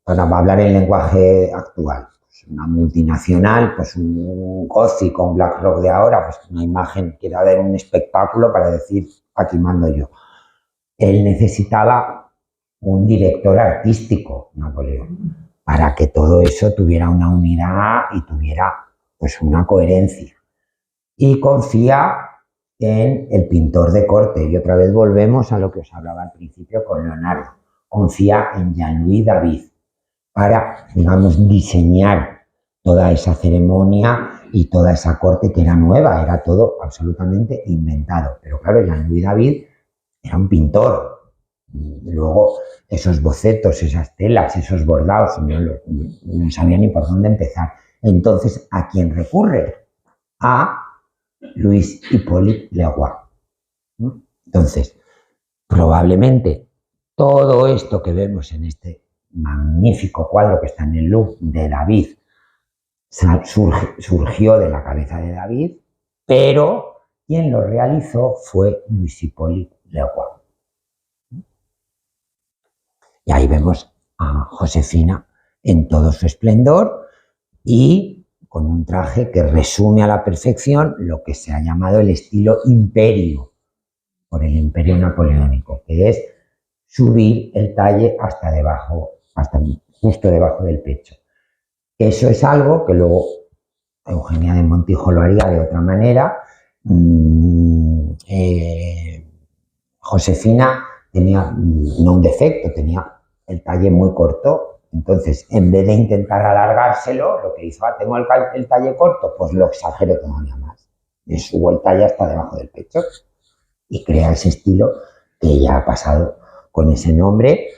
para hablar en lenguaje actual, pues una multinacional, pues un gótico, un BlackRock de ahora, pues una imagen, quiere haber un espectáculo para decir, aquí mando yo. Él necesitaba un director artístico, Napoleón, para que todo eso tuviera una unidad y tuviera pues una coherencia. Y confía en el pintor de corte. Y otra vez volvemos a lo que os hablaba al principio con Leonardo. Confía en Jean-Louis David para, digamos, diseñar toda esa ceremonia y toda esa corte que era nueva, era todo absolutamente inventado. Pero claro, Jean-Louis David era un pintor. Luego, esos bocetos, esas telas, esos bordados, no sabía ni por dónde empezar. Entonces, ¿a quién recurre? A Louis Hippolyte Leroy. Entonces, probablemente todo esto que vemos en este magnífico cuadro que está en el Louvre de David surgió de la cabeza de David, pero quien lo realizó fue Louis Hippolyte Leroy. Y ahí vemos a Josefina en todo su esplendor y con un traje que resume a la perfección lo que se ha llamado el estilo imperio, por el imperio napoleónico, que es subir el talle hasta debajo, hasta justo debajo del pecho. Eso es algo que luego Eugenia de Montijo lo haría de otra manera. Josefina tenía no un defecto, tenía el talle muy corto. Entonces, en vez de intentar alargárselo, lo que hizo, tengo el talle corto, pues lo exagero todavía más. Le subo el talle hasta debajo del pecho y crea ese estilo que ya ha pasado con ese nombre,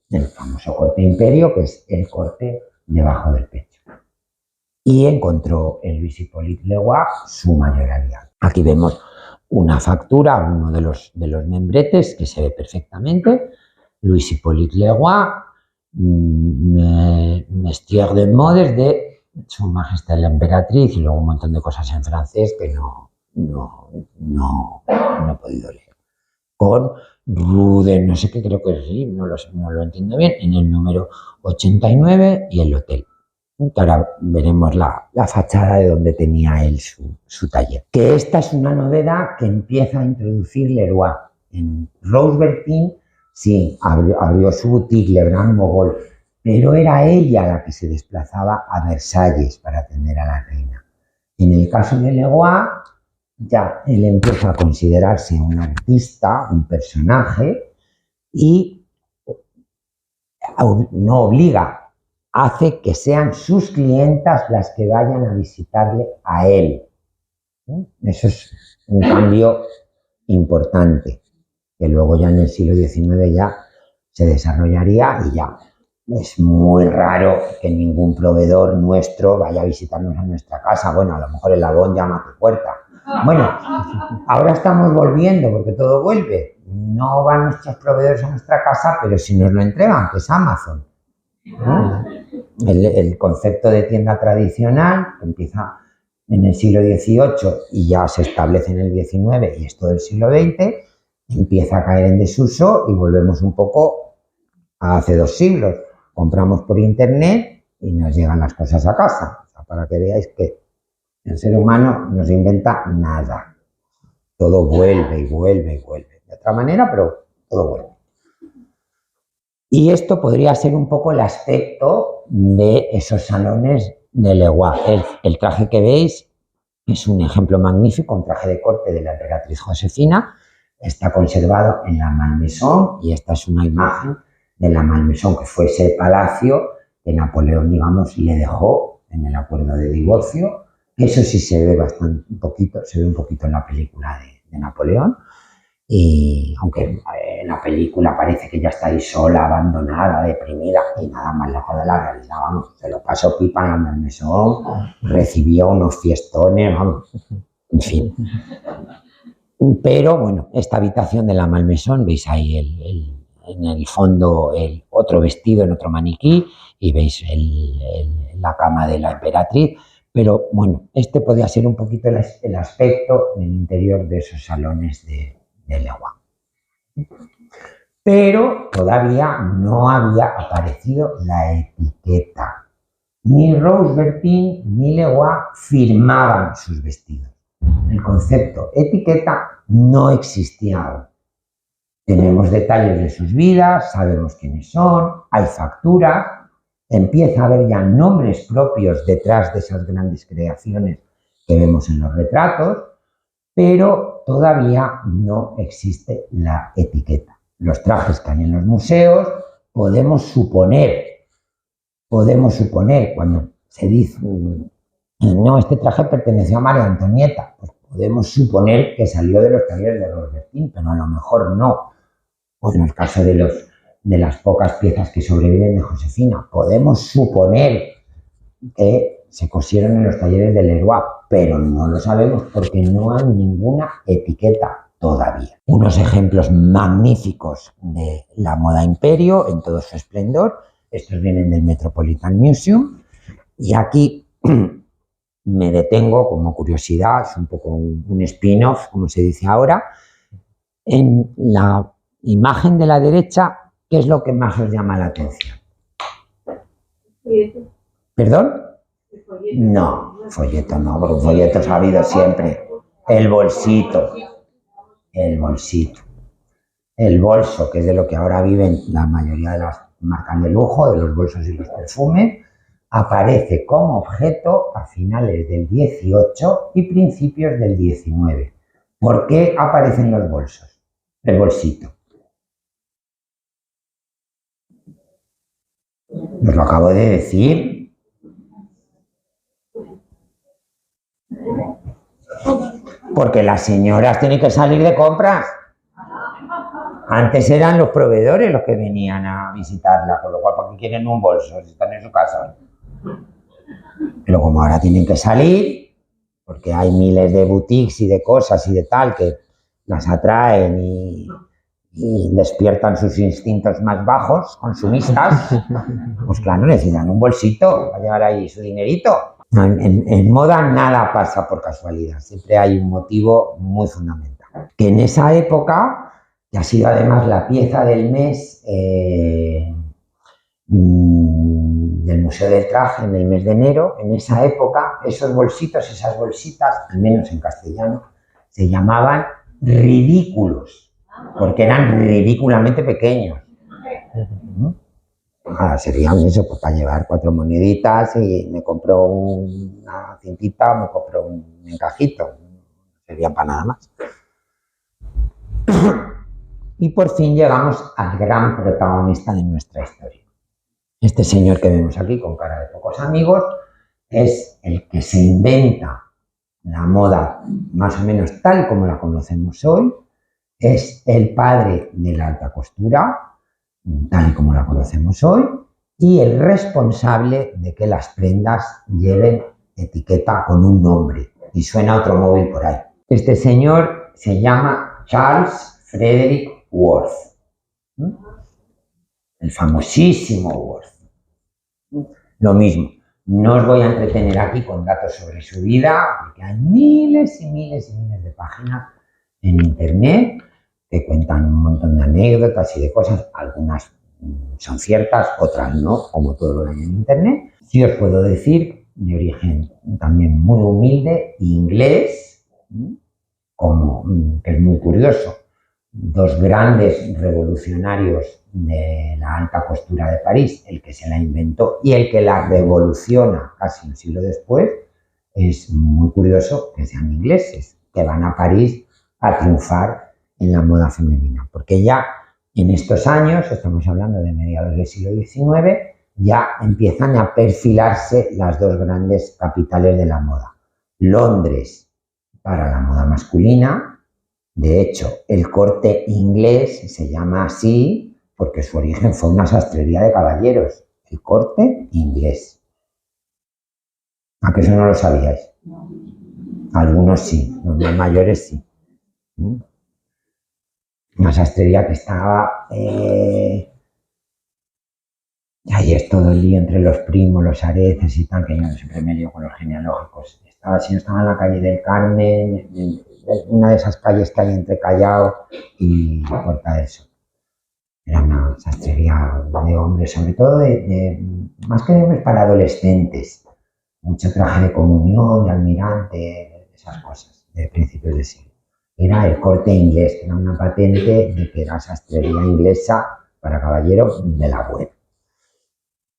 el famoso corte imperio, que es el corte debajo del pecho. Y encontró en Louis Hippolyte Leroy su mayor aliado. Aquí vemos una factura, uno de los membretes que se ve perfectamente. Louis Hippolyte Leroy, Mestier de Modes de Su Majestad la Emperatriz, y luego un montón de cosas en francés que no he podido leer. Con Rue no sé qué, creo que sí, no lo entiendo bien, en el número 89 y el hotel. Ahora veremos la fachada de donde tenía él su taller. Que esta es una novedad que empieza a introducir Leroy. En Rose Bertin, sí, abrió su boutique Lebrun Mogol, pero era ella la que se desplazaba a Versalles para atender a la reina. En el caso de Leroy, ya él empieza a considerarse un artista, un personaje, y no obliga, hace que sean sus clientas las que vayan a visitarle a él. Eso es un cambio importante, que luego ya en el siglo XIX ya se desarrollaría y ya es muy raro que ningún proveedor nuestro vaya a visitarnos a nuestra casa. Bueno, a lo mejor el Avon llama a tu puerta. Bueno, ahora estamos volviendo porque todo vuelve. No van nuestros proveedores a nuestra casa, pero sí nos lo entregan, que es Amazon. El concepto de tienda tradicional que empieza en el siglo XVIII y ya se establece en el XIX y es todo el siglo XX, empieza a caer en desuso y volvemos un poco a hace 2 siglos. Compramos por internet y nos llegan las cosas a casa. O sea, para que veáis que el ser humano no se inventa nada. Todo vuelve y vuelve y vuelve. De otra manera, pero todo vuelve. Y esto podría ser un poco el aspecto de esos salones de Leroy. El traje que veis es un ejemplo magnífico, un traje de corte de la emperatriz Josefina. Está conservado en la Malmaison y esta es una imagen de la Malmaison, que fue ese palacio que Napoleón, digamos, le dejó en el acuerdo de divorcio. Eso sí se ve bastante, un poquito en la película de Napoleón. Y aunque en la película parece que ya está ahí sola, abandonada, deprimida y nada más lejos de la realidad, vamos, se lo pasó pipa en la Malmaison, recibió unos fiestones, vamos, en fin. Pero bueno, esta habitación de la Malmaison, veis ahí en el fondo el otro vestido en otro maniquí y veis la cama de la emperatriz. Pero bueno, este podría ser un poquito el aspecto del interior de esos salones de Leroy. Pero todavía no había aparecido la etiqueta. Ni Rose Bertin ni Leroy firmaban sus vestidos. El concepto etiqueta no existía aún. Tenemos detalles de sus vidas, sabemos quiénes son, hay facturas, empieza a haber ya nombres propios detrás de esas grandes creaciones que vemos en los retratos, pero todavía no existe la etiqueta. Los trajes que hay en los museos podemos suponer cuando se dice no, este traje perteneció a María Antonieta, pues podemos suponer que salió de los talleres de Rose Bertin, pero a lo mejor no. O en el caso de las pocas piezas que sobreviven de Josefina, podemos suponer que se cosieron en los talleres de Leroy, pero no lo sabemos porque no hay ninguna etiqueta todavía. Unos ejemplos magníficos de la moda imperio en todo su esplendor. Estos vienen del Metropolitan Museum y aquí me detengo como curiosidad, es un poco un spin-off, como se dice ahora. En la imagen de la derecha, ¿qué es lo que más os llama la atención? ¿Perdón? No, folleto no, porque folletos ha habido siempre. El bolsito, el bolso, que es de lo que ahora viven la mayoría de las marcas de lujo, de los bolsos y los perfumes, aparece como objeto a finales del 18 y principios del 19. ¿Por qué aparecen los bolsos? El bolsito. Os lo acabo de decir. Porque las señoras tienen que salir de compras. Antes eran los proveedores los que venían a visitarla, con lo cual, ¿para qué quieren un bolso si están en su casa? Pero como ahora tienen que salir, porque hay miles de boutiques y de cosas y de tal que las atraen y despiertan sus instintos más bajos, consumistas, pues claro, necesitan un bolsito para llevar ahí su dinerito. En moda nada pasa por casualidad, siempre hay un motivo muy fundamental. Que en esa época, que ha sido además la pieza del mes del Museo del Traje en el mes de enero, en esa época esos bolsitos, esas bolsitas, al menos en castellano, se llamaban ridículos, porque eran ridículamente pequeños. Serían eso, pues para llevar 4 moneditas y me compro una cintita, me compro un encajito, no serían para nada más. Y por fin llegamos al gran protagonista de nuestra historia. Este señor que vemos aquí con cara de pocos amigos es el que se inventa la moda más o menos tal como la conocemos hoy, es el padre de la alta costura, tal y como la conocemos hoy, y el responsable de que las prendas lleven etiqueta con un nombre. Y suena otro móvil por ahí. Este señor se llama Charles Frederick Worth. El famosísimo Worth. Lo mismo, no os voy a entretener aquí con datos sobre su vida, porque hay miles y miles y miles de páginas en internet que cuentan un montón de anécdotas y de cosas. Algunas son ciertas, otras no, como todo lo que hay en internet. Sí os puedo decir, de origen también muy humilde, inglés, como, que es muy curioso, dos grandes revolucionarios de la alta costura de París, el que se la inventó y el que la revoluciona casi un siglo después. Es muy curioso que sean ingleses, que van a París a triunfar en la moda femenina, porque ya en estos años, estamos hablando de mediados del siglo XIX, ya empiezan a perfilarse las dos grandes capitales de la moda. Londres para la moda masculina. De hecho, el corte inglés se llama así porque su origen fue una sastrería de caballeros. El corte inglés. ¿A que eso no lo sabíais? Algunos sí, los más mayores sí. Una sastrería que estaba... ahí es todo el día entre los primos, los areces y tal, que yo siempre me lío con los genealógicos. Si no estaba en la calle del Carmen, una de esas calles que hay entre Callao y Puerta del Sol. Era una sastrería de hombres, sobre todo más que de hombres, para adolescentes. Mucho traje de comunión, de almirante, esas cosas, de principios de siglo. Era el corte inglés, que era una patente de que era sastrería inglesa para caballeros de la web.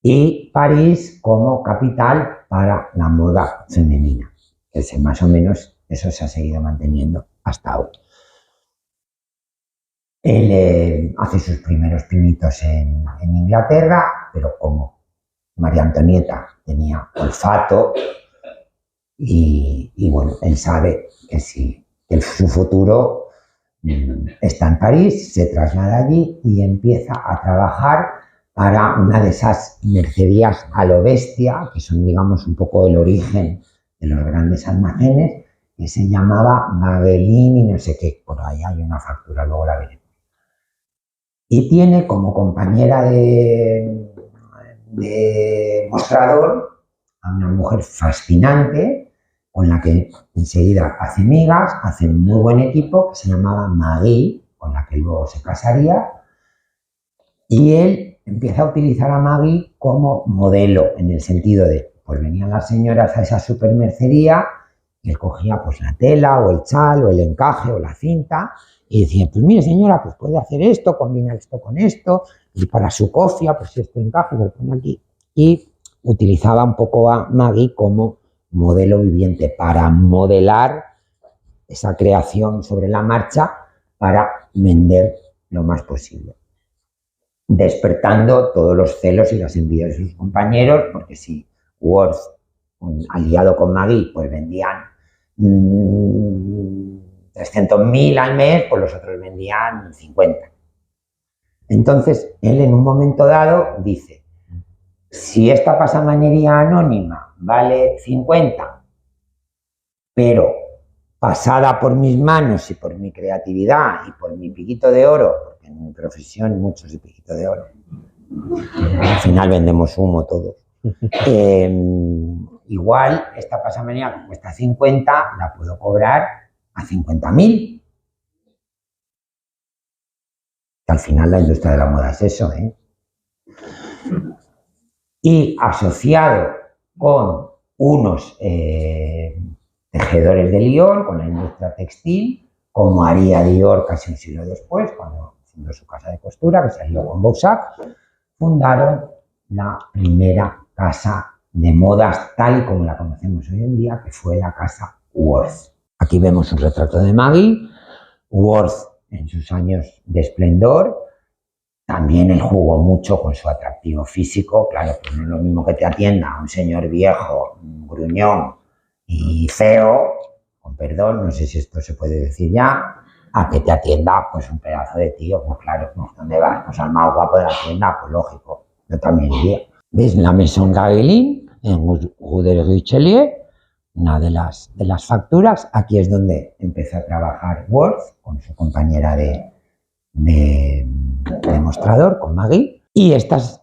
Y París como capital para la moda femenina, que más o menos eso se ha seguido manteniendo hasta hoy. Él hace sus primeros pinitos en Inglaterra, pero como María Antonieta tenía olfato y bueno, él sabe que su futuro está en París, se traslada allí y empieza a trabajar para una de esas mercerías a lo bestia, que son, digamos, un poco el origen de los grandes almacenes, que se llamaba Maguelin y no sé qué, por ahí hay una factura, luego la veremos. Y tiene como compañera de mostrador a una mujer fascinante, con la que enseguida hace migas, hace muy buen equipo, que se llamaba Maggie, con la que luego se casaría, y él empieza a utilizar a Maggie como modelo, en el sentido de, pues venían las señoras a esa supermercería, y él cogía pues la tela, o el chal, o el encaje, o la cinta, y decía, pues mire señora, pues puede hacer esto, combinar esto con esto, y para su cofia, pues este encaje lo pone aquí, y utilizaba un poco a Maggie como modelo viviente para modelar esa creación sobre la marcha para vender lo más posible, despertando todos los celos y las envidias de sus compañeros, porque si Worth, aliado con Maggie, pues vendían 300.000 al mes, pues los otros vendían 50. Entonces, él en un momento dado dice, si esta pasamanería anónima vale 50, pero pasada por mis manos y por mi creatividad y por mi piquito de oro, porque en mi profesión muchos de piquito de oro, al final vendemos humo todos, igual esta pasamanería que cuesta 50 la puedo cobrar a 50.000. Al final la industria de la moda es eso, ¿eh? Y asociado con unos tejedores de Lyon, con la industria textil, como haría Dior casi un siglo después, cuando fundó su casa de costura, que se alió con Boussac, fundaron la primera casa de modas tal y como la conocemos hoy en día, que fue la casa Worth. Aquí vemos un retrato de Maggie. Worth, en sus años de esplendor, también él jugó mucho con su atractivo físico. Claro, pues no es lo mismo que te atienda un señor viejo, gruñón y feo, con perdón, no sé si esto se puede decir ya, a que te atienda pues un pedazo de tío. Pues claro, ¿dónde vas? Pues al más guapo de la tienda, pues lógico, yo también iría. ¿Ves? La Maison Gagelin, en Rue de Richelieu, una de las facturas. Aquí es donde empezó a trabajar Worth con su compañera de mostrador, con Maggie. Y esta es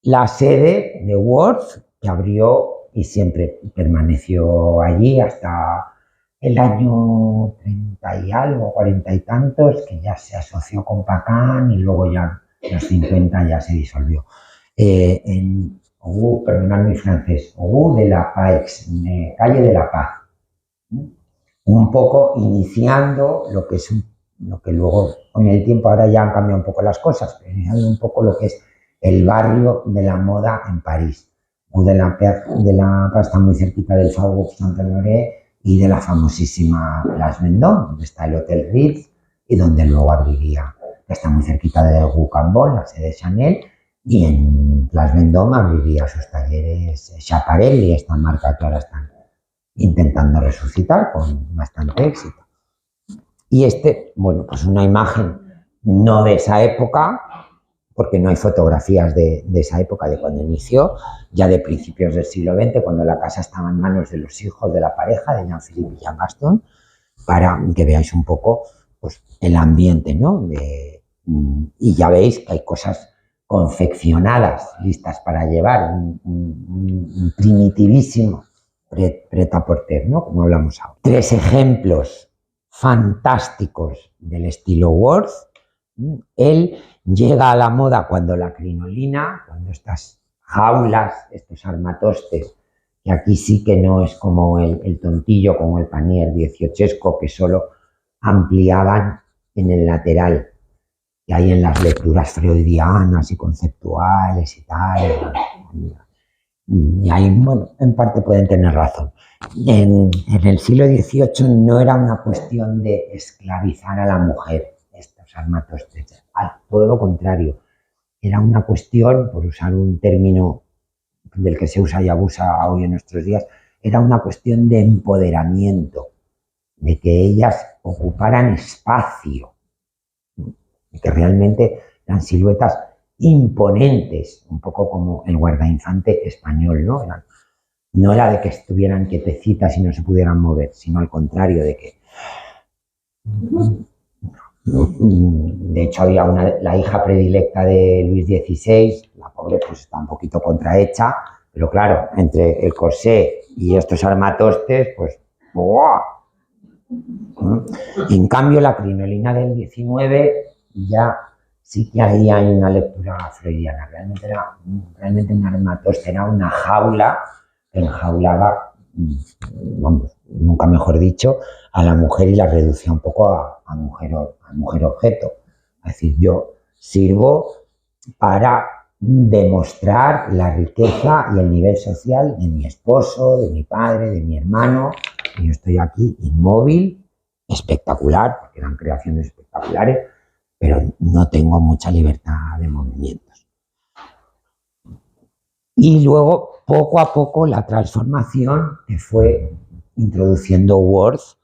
la sede de Worth, que abrió y siempre permaneció allí hasta el año 30 y algo, 40 y tantos, que ya se asoció con Pacan y luego ya en los 50 ya se disolvió. En perdonad mi francés, Rue de la Paix, calle de la Paz. Un poco iniciando lo que es lo que luego con el tiempo ahora ya han cambiado un poco las cosas, pero iniciando un poco lo que es el barrio de la moda en París. Rue de la Paz está muy cerquita del Faubourg Saint-Honoré y de la famosísima Place Vendôme, donde está el Hotel Ritz y donde luego abriría, que está muy cerquita de Rue Cambon, la sede de Chanel, y en Place Vendôme abriría sus talleres Schiaparelli, esta marca que ahora están intentando resucitar con bastante éxito. Y bueno, pues una imagen no de esa época, porque no hay fotografías de esa época, de cuando inició, ya de principios del siglo XX, cuando la casa estaba en manos de los hijos de la pareja, de Jean-Philippe y Jean Gaston, para que veáis un poco pues, el ambiente, ¿no? Y ya veis que hay cosas confeccionadas, listas para llevar, un primitivísimo prêt-à-porter, ¿no? Como hablamos ahora. 3 ejemplos fantásticos del estilo Worth. Él llega a la moda cuando la crinolina, cuando estas jaulas, estos armatostes, que aquí sí que no es como el tontillo, como el panier dieciochesco, que solo ampliaban en el lateral, que hay en las lecturas freudianas y conceptuales y tal. Y ahí, bueno, en parte pueden tener razón. En el siglo XVIII no era una cuestión de esclavizar a la mujer, estos armatostes, todo lo contrario. Era una cuestión, por usar un término del que se usa y abusa hoy en nuestros días, era una cuestión de empoderamiento, de que ellas ocuparan espacio, y que realmente eran siluetas imponentes, un poco como el guardainfante español, ¿no? No era de que estuvieran quietecitas y no se pudieran mover, sino al contrario, de que... De hecho, había la hija predilecta de Luis XVI, la pobre pues está un poquito contrahecha, pero claro, entre el corsé y estos armatostes, pues... ¡buah! En cambio, la crinolina del 19 ya sí que ahí hay una lectura freudiana. Realmente un armatoste era una jaula que enjaulaba, vamos, nunca mejor dicho, a la mujer y la reducía un poco a mujer objeto. Es decir, yo sirvo para demostrar la riqueza y el nivel social de mi esposo, de mi padre, de mi hermano, y yo estoy aquí inmóvil, espectacular, porque eran creaciones espectaculares, pero no tengo mucha libertad de movimientos. Y luego, poco a poco, la transformación que fue introduciendo Worth,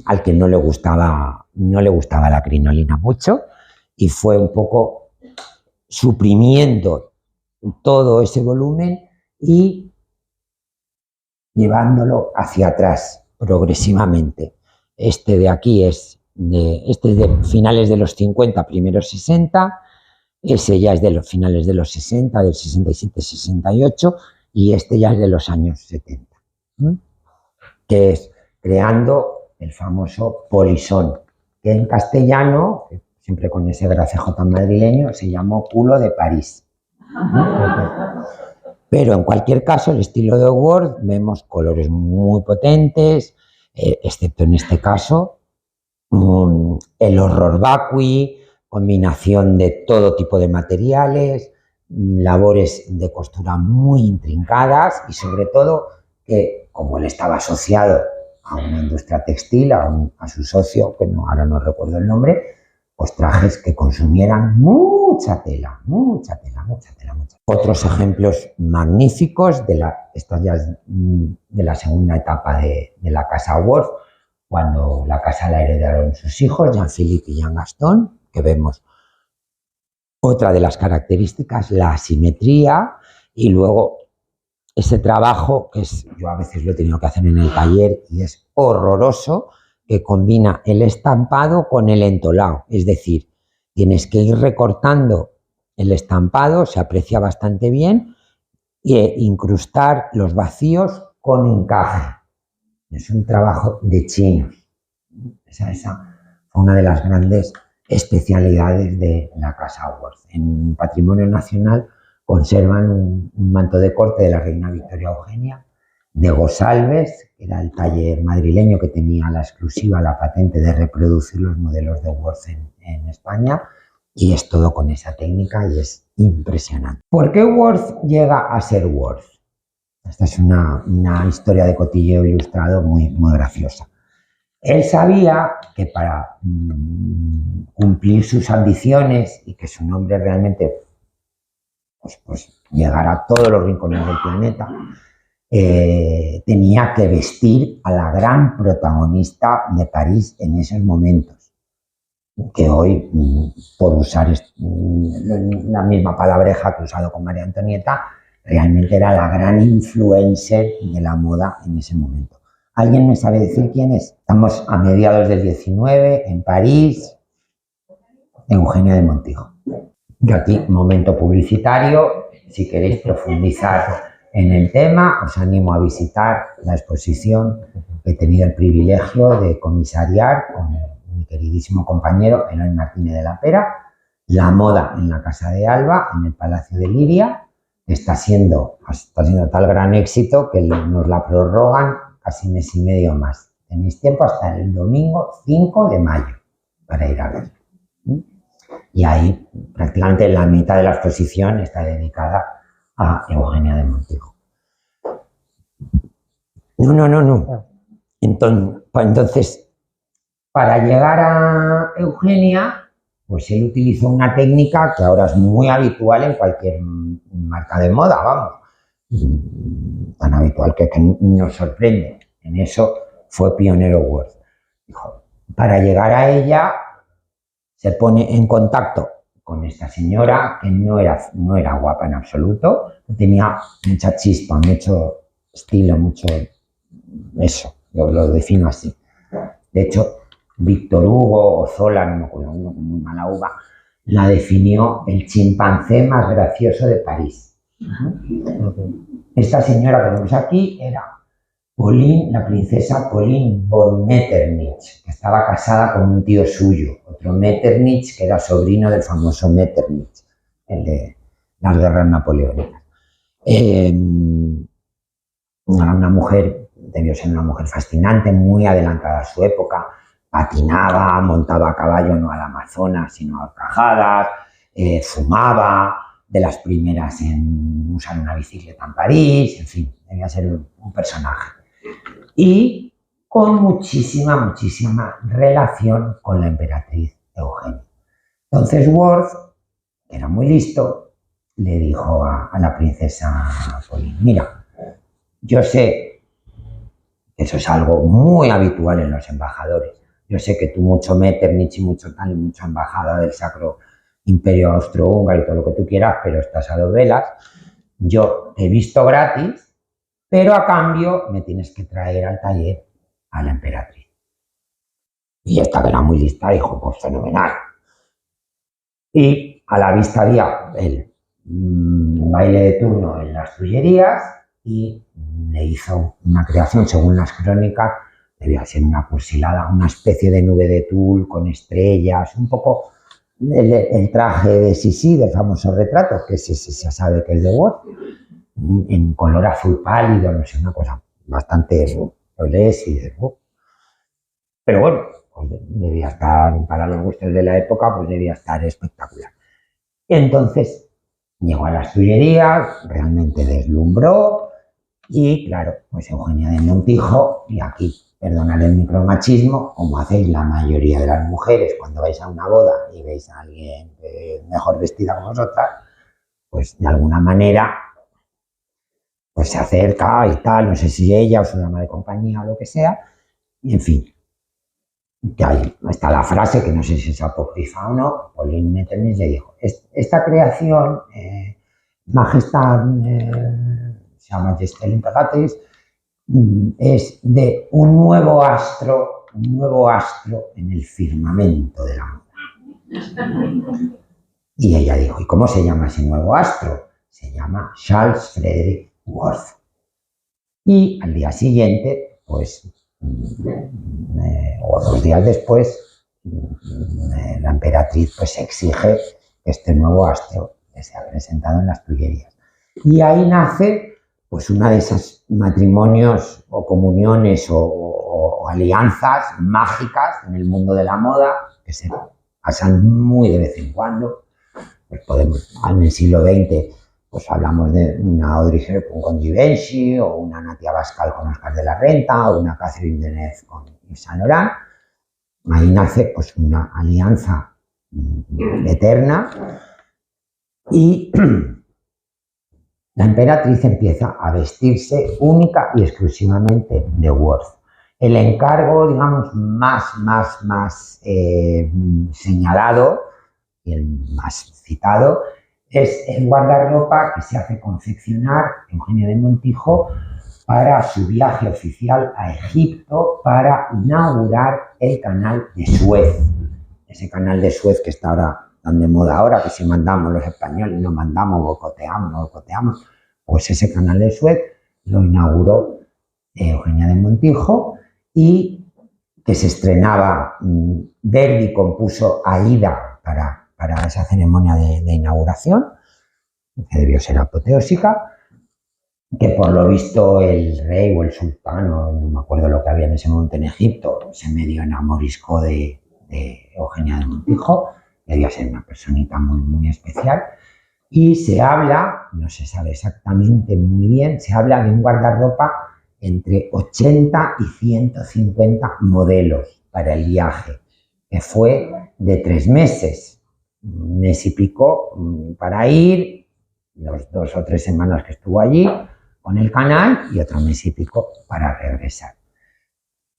al que no le gustaba la crinolina mucho, y fue un poco suprimiendo todo ese volumen y llevándolo hacia atrás progresivamente. Este de aquí es de finales de los 50, primeros 60, ese ya es de los finales de los 60, del 67, 68, y este ya es de los años 70, que es creando el famoso polisón, que en castellano, siempre con ese gracejo tan madrileño, se llamó culo de París. Pero en cualquier caso, el estilo de Worth, vemos colores muy potentes, excepto en este caso, el horror vacui, combinación de todo tipo de materiales, labores de costura muy intrincadas y sobre todo que, como él estaba asociado a una industria textil, a su socio, que ahora no recuerdo el nombre, pues trajes que consumieran mucha tela. Otros ejemplos magníficos esto ya es de la segunda etapa de la casa Worth, cuando la casa la heredaron sus hijos, Jean-Philippe y Jean Gaston, que vemos otra de las características, la asimetría, y luego ese trabajo, que yo a veces lo he tenido que hacer en el taller y es horroroso, que combina el estampado con el entolado. Es decir, tienes que ir recortando el estampado, se aprecia bastante bien, e incrustar los vacíos con encaje. Es un trabajo de chinos. Esa fue una de las grandes especialidades de la Casa Worth. En Patrimonio Nacional conservan un manto de corte de la reina Victoria Eugenia, de Gosalves, que era el taller madrileño que tenía la exclusiva, la patente de reproducir los modelos de Worth en España, y es todo con esa técnica y es impresionante. ¿Por qué Worth llega a ser Worth? Esta es una historia de cotilleo ilustrado muy graciosa. Él sabía que para cumplir sus ambiciones y que su nombre realmente pues llegara a todos los rincones del planeta, tenía que vestir a la gran protagonista de París en esos momentos, que hoy, por usar la misma palabreja que he usado con María Antonieta, realmente era la gran influencer de la moda en ese momento. ¿Alguien me sabe decir quién es? Estamos a mediados del 19, en París, Eugenia de Montijo. Yo aquí, momento publicitario, si queréis profundizar en el tema, os animo a visitar la exposición que he tenido el privilegio de comisariar con mi queridísimo compañero Eloy Martínez de la Pera, La moda en la Casa de Alba, en el Palacio de Liria. Está siendo tal gran éxito que nos la prorrogan casi mes y medio más. Tenéis tiempo hasta el domingo 5 de mayo para ir a ver. Y ahí prácticamente la mitad de la exposición está dedicada a Eugenia de Montijo. No. Entonces, para llegar a Eugenia, pues él utilizó una técnica que ahora es muy habitual en cualquier marca de moda, vamos. Tan habitual que nos sorprende. En eso fue pionero Worth. Dijo, para llegar a ella, se pone en contacto con esta señora que no era guapa en absoluto, tenía mucha chispa, mucho estilo, mucho eso, lo defino así. De hecho, Víctor Hugo o Zola, no me acuerdo, uno con muy mala uva, la definió el chimpancé más gracioso de París. Esta señora que vemos aquí era la princesa Pauline von Metternich, que estaba casada con un tío suyo, otro Metternich, que era sobrino del famoso Metternich, el de las guerras napoleónicas. Una mujer, debió ser una mujer fascinante, muy adelantada a su época, patinaba, montaba a caballo no al Amazonas, sino a horcajadas, fumaba, de las primeras en usar una bicicleta en París, en fin, debía ser un personaje. Y con muchísima relación con la emperatriz Eugenia. Entonces Worth, que era muy listo, le dijo a la princesa Pauline, mira, yo sé que eso es algo muy habitual en los embajadores, yo sé que tú mucho Metternich y mucha embajada del Sacro Imperio Austrohúngaro y todo lo que tú quieras, pero estás a dos velas, yo te he visto gratis, pero a cambio me tienes que traer al taller a la emperatriz. Y esta que era muy lista dijo, pues fenomenal. Y a la vista había el baile de turno en las Tullerías y le hizo una creación, según las crónicas, debía ser una cursilada, una especie de nube de tul con estrellas, un poco el traje de Sisi, del famoso retrato, que se sabe que es de Worth, en color azul pálido, no sé, una cosa bastante, lo lees y dices, pero bueno, pues debía estar, para los gustos de la época, pues debía estar espectacular. Entonces, llegó a las Tullerías, realmente deslumbró y, claro, pues Eugenia de Montijo, y aquí, perdonad el micromachismo, como hacéis la mayoría de las mujeres cuando vais a una boda y veis a alguien mejor vestida que vosotras, pues de alguna manera pues se acerca y tal, no sé si ella o su dama de compañía o lo que sea, y en fin. que ahí está la frase, que no sé si es apócrifa o no, Pauline Metternich le dijo, esta creación, Majestad, Sa Majesté l'Imperatrice, es de un nuevo astro en el firmamento de la moda. Y ella dijo, ¿y cómo se llama ese nuevo astro? Se llama Charles Frederick Worth. Y al día siguiente, pues, o 2 días después, la emperatriz pues exige que este nuevo astro que sea presentado en las Tullerías. Y ahí nace pues una de esos matrimonios o comuniones o alianzas mágicas en el mundo de la moda que se pasan muy de vez en cuando. Pues podemos, en el siglo XX, pues hablamos de una Audrey Hepburn con Givenchy, o una Natia Bascal con Oscar de la Renta, o una Catherine Deneuve con Yves Saint Laurent. Ahí nace pues una alianza eterna y la emperatriz empieza a vestirse única y exclusivamente de Worth. El encargo, digamos, más señalado y el más citado es el guardarropa que se hace confeccionar Eugenia de Montijo para su viaje oficial a Egipto para inaugurar el canal de Suez. Ese canal de Suez que está ahora tan de moda ahora, que si mandamos los españoles, no mandamos, boicoteamos, pues ese canal de Suez lo inauguró Eugenia de Montijo y que se estrenaba, Verdi compuso Aida para esa ceremonia de inauguración, que debió ser apoteósica, que por lo visto el rey o el sultán, no me acuerdo lo que había en ese momento en Egipto, se medio enamoriscó de Eugenia de Montijo, debía ser una personita muy especial, y se habla, no se sabe exactamente muy bien, se habla de un guardarropa entre 80 y 150 modelos para el viaje, que fue de 3 meses, 1 mes y pico para ir, los 2 o 3 semanas que estuvo allí con el canal y otro 1 mes y pico para regresar.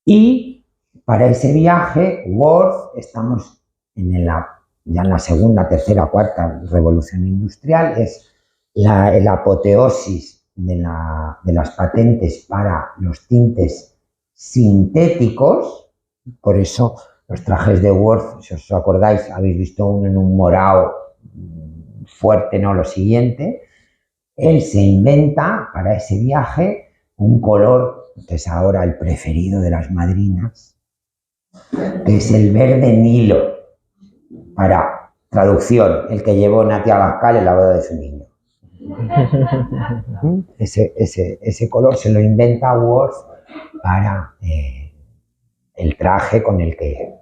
Y para ese viaje, Worth, estamos ya en la segunda, tercera, cuarta revolución industrial, es la apoteosis de las patentes para los tintes sintéticos. Por eso los trajes de Worth, si os acordáis, habéis visto uno en un morado fuerte, no lo siguiente. Él se inventa para ese viaje un color que es ahora el preferido de las madrinas, que es el verde Nilo, para traducción, el que llevó Natia Bascal en la boda de su niño. Ese color se lo inventa Worth para el traje con el que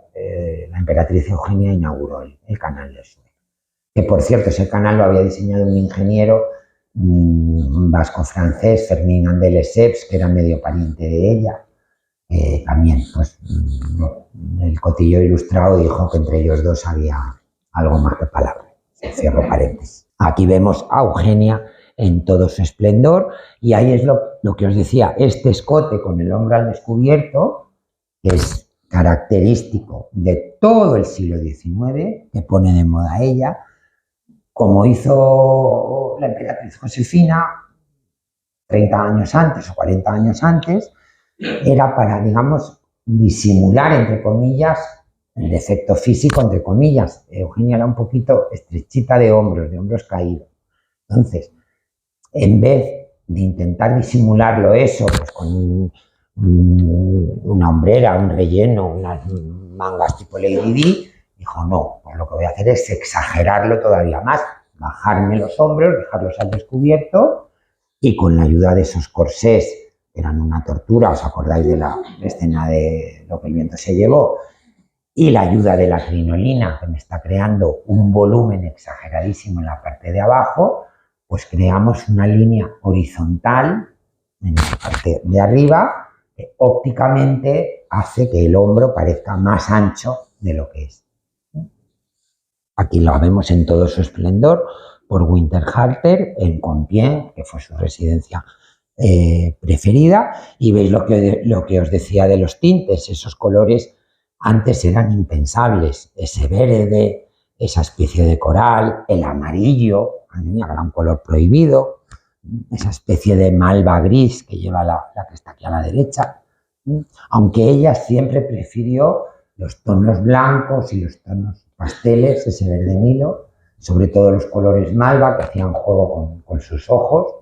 la emperatriz Eugenia inauguró el canal de Suez. Que por cierto, ese canal lo había diseñado un ingeniero vasco-francés, Ferdinand de Lesseps, que era medio pariente de ella. También, pues, el Cotillo Ilustrado dijo que entre ellos dos había algo más que palabras. Cierro paréntesis. Aquí vemos a Eugenia en todo su esplendor y ahí es lo que os decía, este escote con el hombro al descubierto, que es característico de todo el siglo XIX, que pone de moda ella, como hizo la emperatriz Josefina 30 años antes o 40 años antes, era para, digamos, disimular, entre comillas, el defecto físico, entre comillas. Eugenia era un poquito estrechita de hombros caídos. Entonces, en vez de intentar disimularlo eso, pues con una hombrera, un relleno, unas mangas tipo Lady Di, dijo, no, pues lo que voy a hacer es exagerarlo todavía más, bajarme los hombros, dejarlos al descubierto y con la ayuda de esos corsés, que eran una tortura, ¿os acordáis de la escena de Lo que el viento se llevó? Y la ayuda de la crinolina, que me está creando un volumen exageradísimo en la parte de abajo, pues creamos una línea horizontal en la parte de arriba que ópticamente hace que el hombro parezca más ancho de lo que es. Aquí lo vemos en todo su esplendor por Winterhalter en Compiègne, que fue su residencia preferida, y veis lo que os decía de los tintes, esos colores antes eran impensables. Ese verde, esa especie de coral, el amarillo, era un color prohibido, esa especie de malva gris que lleva la que está aquí a la derecha, aunque ella siempre prefirió los tonos blancos y los tonos pasteles, ese verde Nilo, sobre todo los colores malva que hacían juego con sus ojos.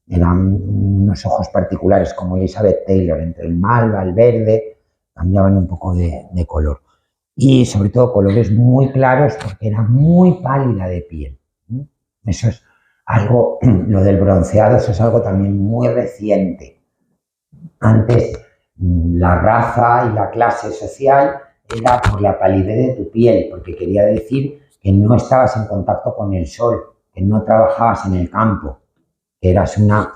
Eran unos ojos particulares como Elizabeth Taylor, entre el malva, el verde, cambiaban un poco de color. Y sobre todo colores muy claros porque era muy pálida de piel. Eso es algo, lo del bronceado, eso es algo también muy reciente. Antes la raza y la clase social era por la palidez de tu piel, porque quería decir que no estabas en contacto con el sol, que no trabajabas en el campo, que eras una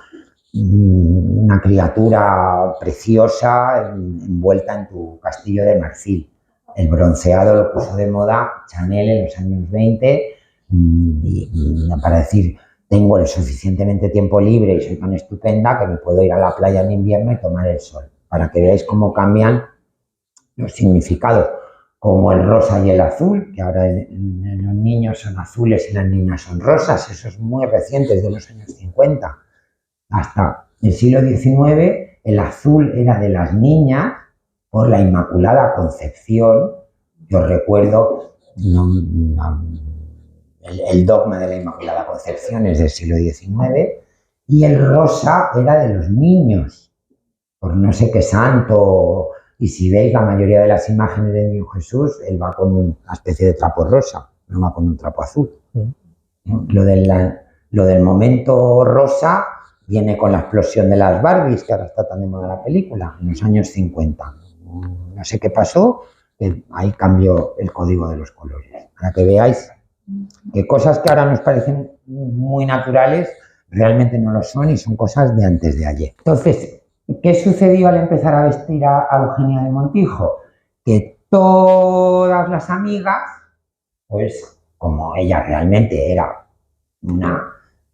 criatura preciosa envuelta en tu castillo de marfil. El bronceado lo puso de moda Chanel en los años 20 para decir, tengo el suficientemente tiempo libre y soy tan estupenda que me puedo ir a la playa en invierno y tomar el sol, para que veáis cómo cambian los significados, como el rosa y el azul, que ahora los niños son azules y las niñas son rosas. Eso es muy reciente, desde los años 50. Hasta el siglo XIX, el azul era de las niñas por la Inmaculada Concepción. Yo recuerdo, el dogma de la Inmaculada Concepción es del siglo XIX, y el rosa era de los niños, por no sé qué santo. Y si veis la mayoría de las imágenes del Niño Jesús, él va con una especie de trapo rosa, no va con un trapo azul. Lo del momento rosa viene con la explosión de las Barbies, que ahora está tan de moda la película, en los años 50. No sé qué pasó, ahí cambió el código de los colores. Para que veáis que cosas que ahora nos parecen muy naturales, realmente no lo son y son cosas de antes de ayer. Entonces, ¿qué sucedió al empezar a vestir a Eugenia de Montijo? Que todas las amigas, pues como ella realmente era una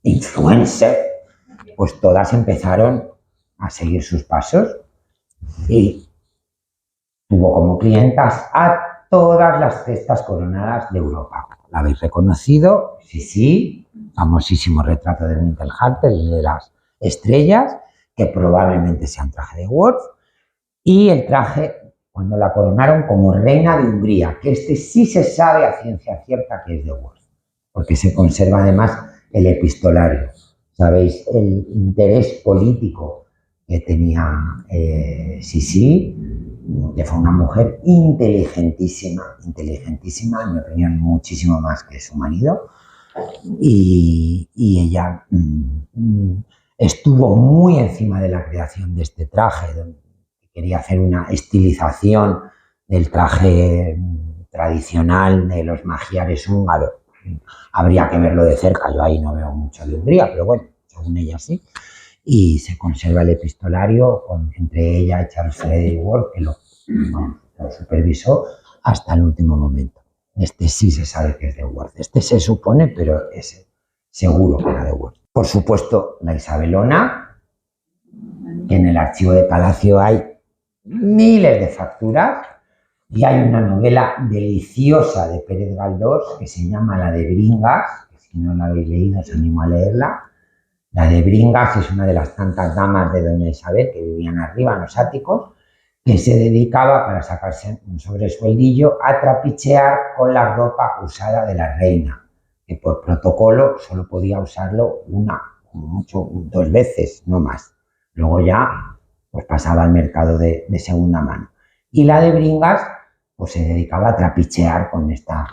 influencer, pues todas empezaron a seguir sus pasos y tuvo como clientas a todas las cestas coronadas de Europa. ¿La habéis reconocido? Sí, sí, famosísimo retrato de Winkelhartel, de las estrellas, que probablemente sea un traje de Worth, y el traje cuando la coronaron como reina de Hungría, que este sí se sabe a ciencia cierta que es de Worth, porque se conserva además el epistolario. Sabéis el interés político que tenía Sisi, que fue una mujer inteligentísima, en mi opinión muchísimo más que su marido, y ella estuvo muy encima de la creación de este traje, donde quería hacer una estilización del traje tradicional de los magiares húngaros. Habría que verlo de cerca, yo ahí no veo mucho de Hungría, pero bueno, según ella sí. Y se conserva el epistolario entre ella y Charles Frederick Worth, que lo supervisó hasta el último momento. Este sí se sabe que es de Worth. Este se supone, pero es seguro que era de Worth. Por supuesto, la Isabelona, que en el archivo de Palacio hay miles de facturas, y hay una novela deliciosa de Pérez Galdós que se llama La de Bringas, que si no la habéis leído os animo a leerla. La de Bringas es una de las tantas damas de doña Isabel que vivían arriba en los áticos, que se dedicaba, para sacarse un sobresueldillo, a trapichear con la ropa usada de la reina, que por protocolo solo podía usarlo dos veces, no más. Luego ya pues pasaba al mercado de segunda mano. Y la de Bringas pues se dedicaba a trapichear con esta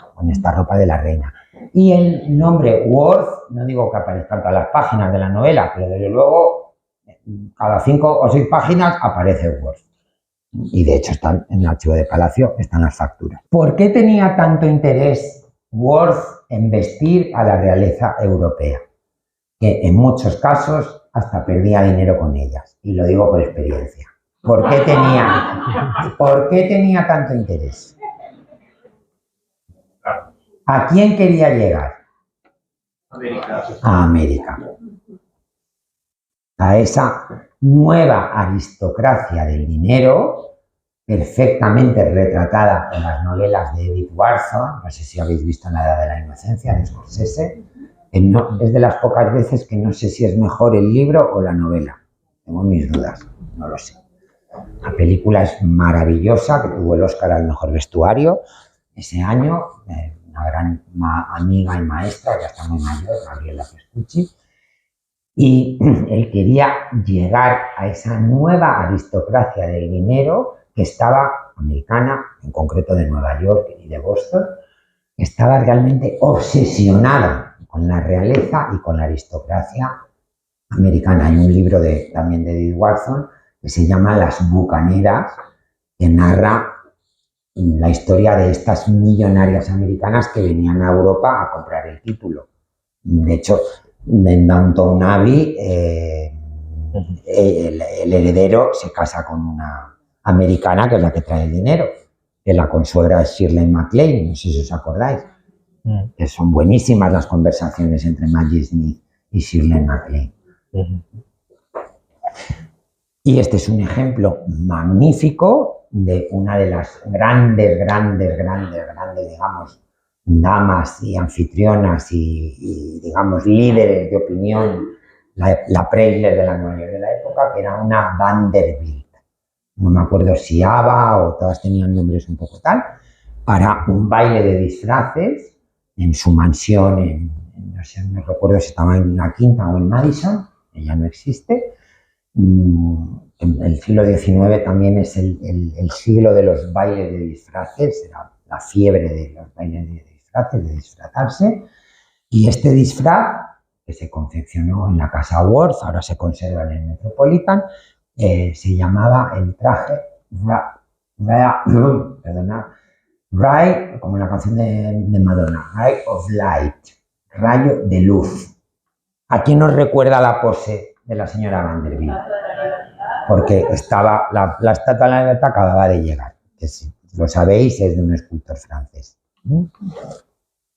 ropa de la reina. Y el nombre Worth, no digo que aparezca en todas las páginas de la novela, pero desde luego cada 5 o 6 páginas aparece Worth. Y de hecho están en el archivo de Palacio, están las facturas. ¿Por qué tenía tanto interés Worth en vestir a la realeza europea? Que en muchos casos hasta perdía dinero con ellas, y lo digo por experiencia. ¿Por qué tenía tanto interés? ¿A quién quería llegar? A América. A esa nueva aristocracia del dinero perfectamente retratada en las novelas de Edith Wharton. No sé si habéis visto La Edad de la Inocencia de Scorsese. Es de las pocas veces que no sé si es mejor el libro o la novela. Tengo mis dudas, no lo sé. La película es maravillosa, que tuvo el Oscar al mejor vestuario ese año. Una gran amiga y maestra, ya está muy mayor, Gabriela Pescucci. Y él quería llegar a esa nueva aristocracia del dinero que estaba americana, en concreto de Nueva York y de Boston, que estaba realmente obsesionada con la realeza y con la aristocracia americana. Hay un libro también de Edith Wharton que se llama Las Bucaneras, que narra la historia de estas millonarias americanas que venían a Europa a comprar el título. De hecho, en Downton Abbey, el heredero se casa con una americana que es la que trae el dinero, que la consuegra es Shirley MacLaine, no sé si os acordáis, que son buenísimas las conversaciones entre Maggie Smith y Shirley MacLaine. Y este es un ejemplo magnífico de una de las grandes, digamos, damas y anfitrionas y digamos, líderes de opinión, la Preisler de la Nueva York de la época, que era una Vanderbilt. No me acuerdo si Ava o todas tenían nombres un poco tal, para un baile de disfraces en su mansión, no sé, no recuerdo si estaba en la Quinta o en Madison, ella no existe. El siglo XIX también es el siglo de los bailes de disfraces, era la fiebre de los bailes de disfraces, de disfrazarse, y este disfraz que se confeccionó en la Casa Worth, ahora se conserva en el Metropolitan, se llamaba el traje Ray, como la canción de Madonna, Ray of Light, rayo de luz. ¿A quién nos recuerda la pose de la señora Vanderbilt? Porque estaba la Estatua de la Libertad acababa de llegar, que si lo sabéis es de un escultor francés.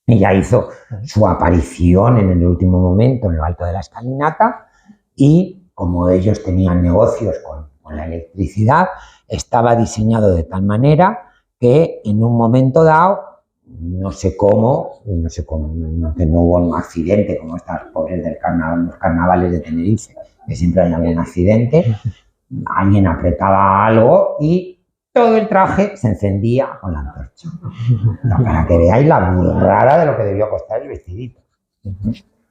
Ella hizo su aparición en el último momento en lo alto de la escalinata y como ellos tenían negocios con la electricidad, estaba diseñado de tal manera que en un momento dado, no sé cómo, que no hubo un accidente como estas pobres del carnaval, los carnavales de Tenerife, que siempre hay algún accidente, alguien apretaba algo y todo el traje se encendía con la antorcha. Para que veáis la burrada de lo que debió costar el vestidito.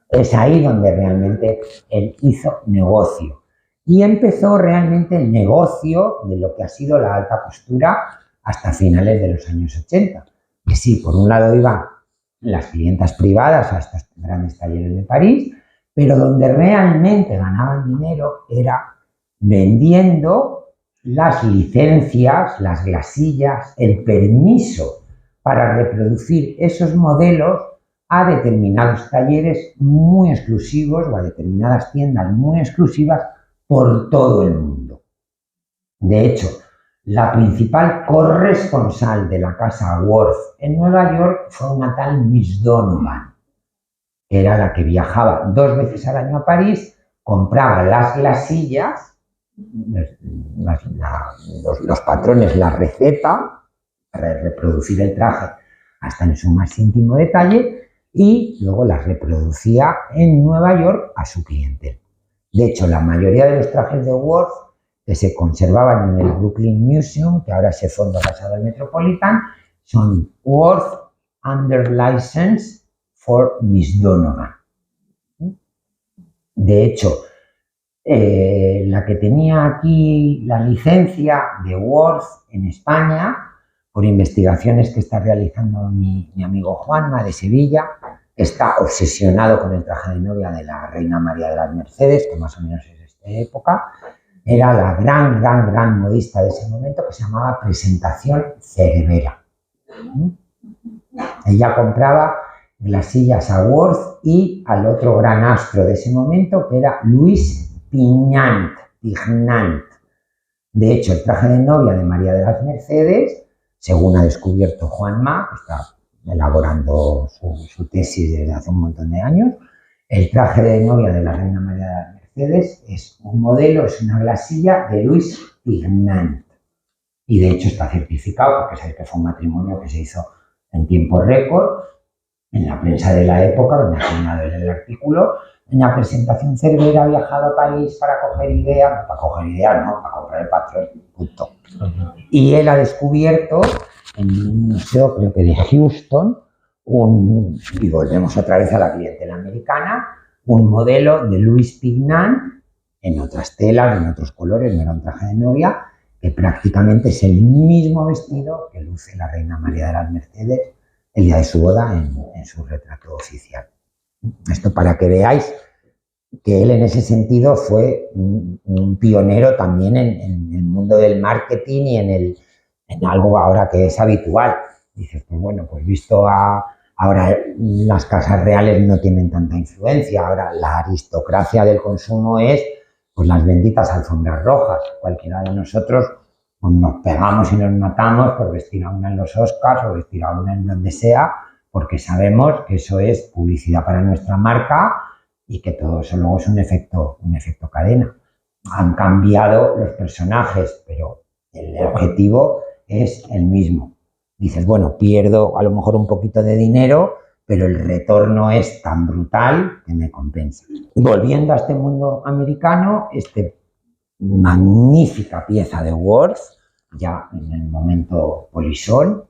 Es ahí donde realmente él hizo negocio. Y empezó realmente el negocio de lo que ha sido la alta costura hasta finales de los años 80. Que sí, por un lado iban las clientas privadas a estos grandes talleres de París, pero donde realmente ganaban dinero era vendiendo las licencias, las glasillas, el permiso para reproducir esos modelos a determinados talleres muy exclusivos o a determinadas tiendas muy exclusivas por todo el mundo. De hecho, la principal corresponsal de la casa Worth en Nueva York fue una tal Miss Donovan, que era la que viajaba 2 veces al año a París, compraba las glasillas, los patrones, la receta para reproducir el traje hasta en su más íntimo detalle y luego las reproducía en Nueva York a su clientela. De hecho, la mayoría de los trajes de Worth que se conservaban en el Brooklyn Museum, que ahora es el fondo pasado al Metropolitan, son Worth Under License for Miss Donovan. De hecho, la que tenía aquí la licencia de Worth en España, por investigaciones que está realizando mi amigo Juanma de Sevilla, está obsesionado con el traje de novia de la reina María de las Mercedes, que más o menos es de esta época. Era la gran modista de ese momento, que se llamaba Presentación Cervera. Ella compraba glasillas a Worth y al otro gran astro de ese momento, que era Louis Pignant. De hecho, el traje de novia de María de las Mercedes, según ha descubierto Juanma, que está elaborando su tesis desde hace un montón de años, el traje de novia de la reina María de las Mercedes es un modelo, es una glasilla de Louis Pignant. y de hecho está certificado porque sabéis que fue un matrimonio que se hizo en tiempo récord. En la prensa de la época, donde ha firmado el artículo, en la presentación Cervera ha viajado a París para coger ideas, para comprar el patrón, punto. Y él ha descubierto en un museo, creo que de Houston, y volvemos otra vez a la clientela americana, un modelo de Louis Pignan, en otras telas, en otros colores, no era un traje de novia, que prácticamente es el mismo vestido que luce la reina María de las Mercedes el día de su boda en su retrato oficial. Esto para que veáis que él en ese sentido fue un pionero también en el mundo del marketing y en algo ahora que es habitual. Dices, pues bueno, pues visto ahora las casas reales no tienen tanta influencia, ahora la aristocracia del consumo es pues las benditas alfombras rojas. Cualquiera de nosotros pues nos pegamos y nos matamos por vestir a una en los Oscars o vestir a una en donde sea, porque sabemos que eso es publicidad para nuestra marca y que todo eso luego es un efecto cadena. Han cambiado los personajes, pero el objetivo es el mismo. Dices, bueno, pierdo a lo mejor un poquito de dinero, pero el retorno es tan brutal que me compensa. Volviendo a este mundo americano, magnífica pieza de Worth, ya en el momento polisol,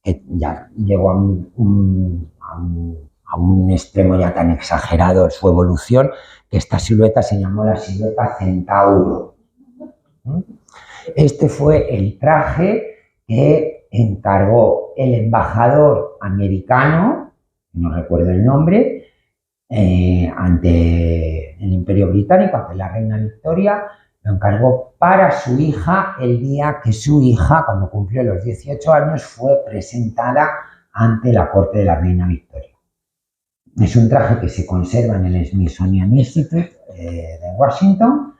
que ya llegó a un extremo ya tan exagerado en su evolución, que esta silueta se llamó la silueta Centauro. Este fue el traje que encargó el embajador americano, no recuerdo el nombre, ante el Imperio Británico, ante la reina Victoria, lo encargó para su hija el día que su hija, cuando cumplió los 18 años, fue presentada ante la corte de la reina Victoria. Es un traje que se conserva en el Smithsonian Institute de Washington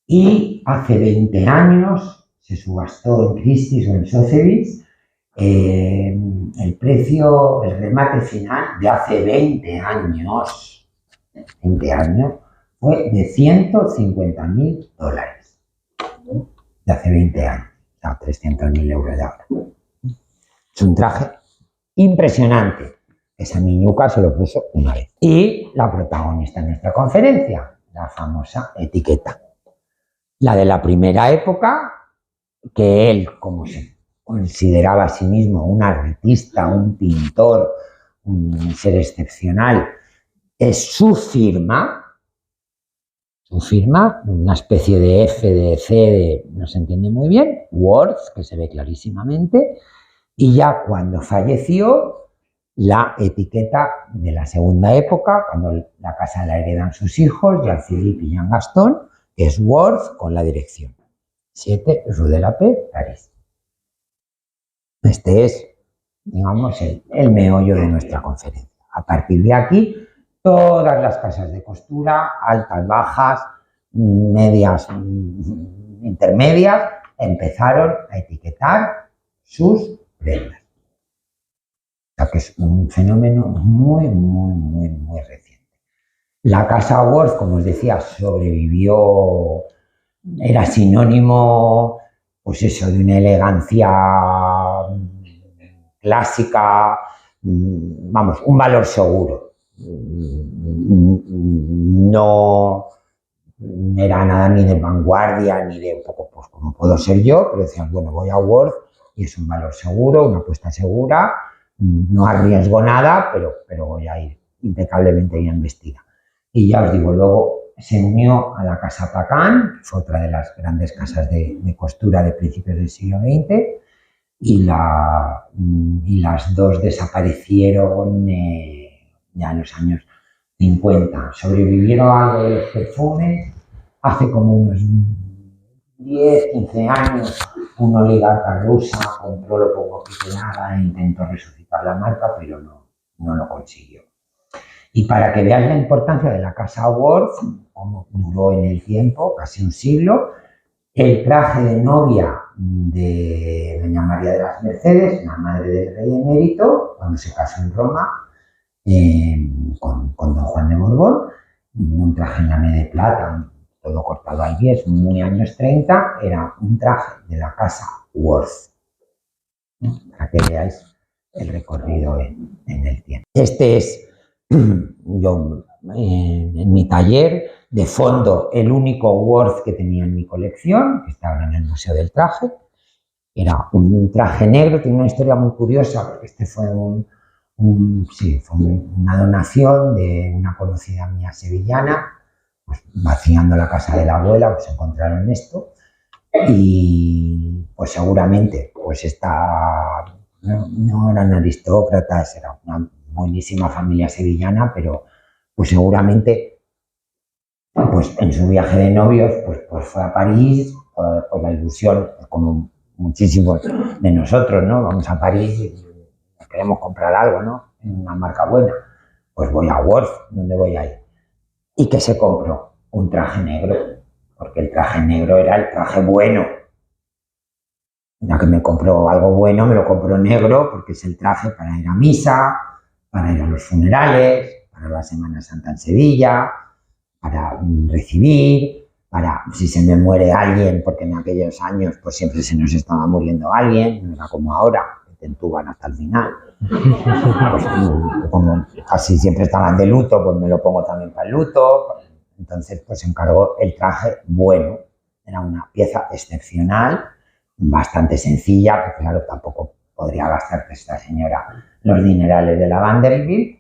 y hace 20 años se subastó en Christie's o en Sotheby's el precio, el remate final de hace 20 años fue de $150.000 de hace 20 años, o sea, 300.000 euros de ahora. Es un traje impresionante. Esa niñuca se lo puso una vez. Y la protagonista de nuestra conferencia, la famosa etiqueta. La de la primera época, que él, como se consideraba a sí mismo un artista, un pintor, un ser excepcional, es su firma, una especie de F, de C, no se entiende muy bien, Worth, que se ve clarísimamente, y ya cuando falleció, la etiqueta de la segunda época, cuando la casa la heredan sus hijos, Jean-Philippe y Jean-Gaston, que es Worth con la dirección 7 Rue de la Paix, París. Este es, digamos, el meollo de nuestra conferencia. A partir de aquí, todas las casas de costura, altas, bajas, medias, intermedias, empezaron a etiquetar sus prendas. O sea que es un fenómeno muy reciente. La casa Worth, como os decía, sobrevivió, era sinónimo, pues eso, de una elegancia clásica, vamos, un valor seguro. No era nada ni de vanguardia, ni de un poco, pues como puedo ser yo, pero decían, bueno, voy a Worth y es un valor seguro, una apuesta segura, no arriesgo nada, pero voy a ir impecablemente bien vestida. Y ya os digo, luego se unió a la casa Pacan, que fue otra de las grandes casas de costura de principios del siglo XX, y las dos desaparecieron ya en los años 50. Sobrevivieron a los perfumes hace como unos 10, 15 años. Un oligarca rusa compró lo poco que quedaba e intentó resucitar la marca, pero no lo consiguió. Y para que veáis la importancia de la casa Worth, como duró en el tiempo, casi un siglo, el traje de novia de doña María de las Mercedes, la madre del rey emérito, cuando se casó en Roma con don Juan de Borbón, un traje en lamé de plata todo cortado al bies, muy años 30, era un traje de la casa Worth, ¿no? Para que veáis el recorrido en el tiempo. Este es yo en mi taller, de fondo el único Worth que tenía en mi colección, que está ahora en el Museo del Traje. Era un traje negro, tiene una historia muy curiosa, porque este fue fue una donación de una conocida mía sevillana, pues vaciando la casa de la abuela, pues encontraron esto, y pues seguramente, pues no eran aristócratas, era una buenísima familia sevillana, pero pues seguramente, pues en su viaje de novios, pues fue a París, por la ilusión, como muchísimos de nosotros, ¿no? Vamos a París y queremos comprar algo, ¿no? En una marca buena. Pues voy a Worth, ¿dónde voy a ir? ¿Y qué se compró? Un traje negro, porque el traje negro era el traje bueno. Ya que me compró algo bueno, me lo compró negro, porque es el traje para ir a misa, para ir a los funerales, para la Semana Santa en Sevilla, para recibir, para si se me muere alguien, porque en aquellos años pues siempre se nos estaba muriendo alguien, no era como ahora, que te entuban hasta el final. Pues, como casi siempre estaban de luto, pues me lo pongo también para el luto. Entonces pues encargó el traje bueno, era una pieza excepcional, bastante sencilla, porque claro, tampoco podría gastarse esta señora los dinerales de la Vanderbilt,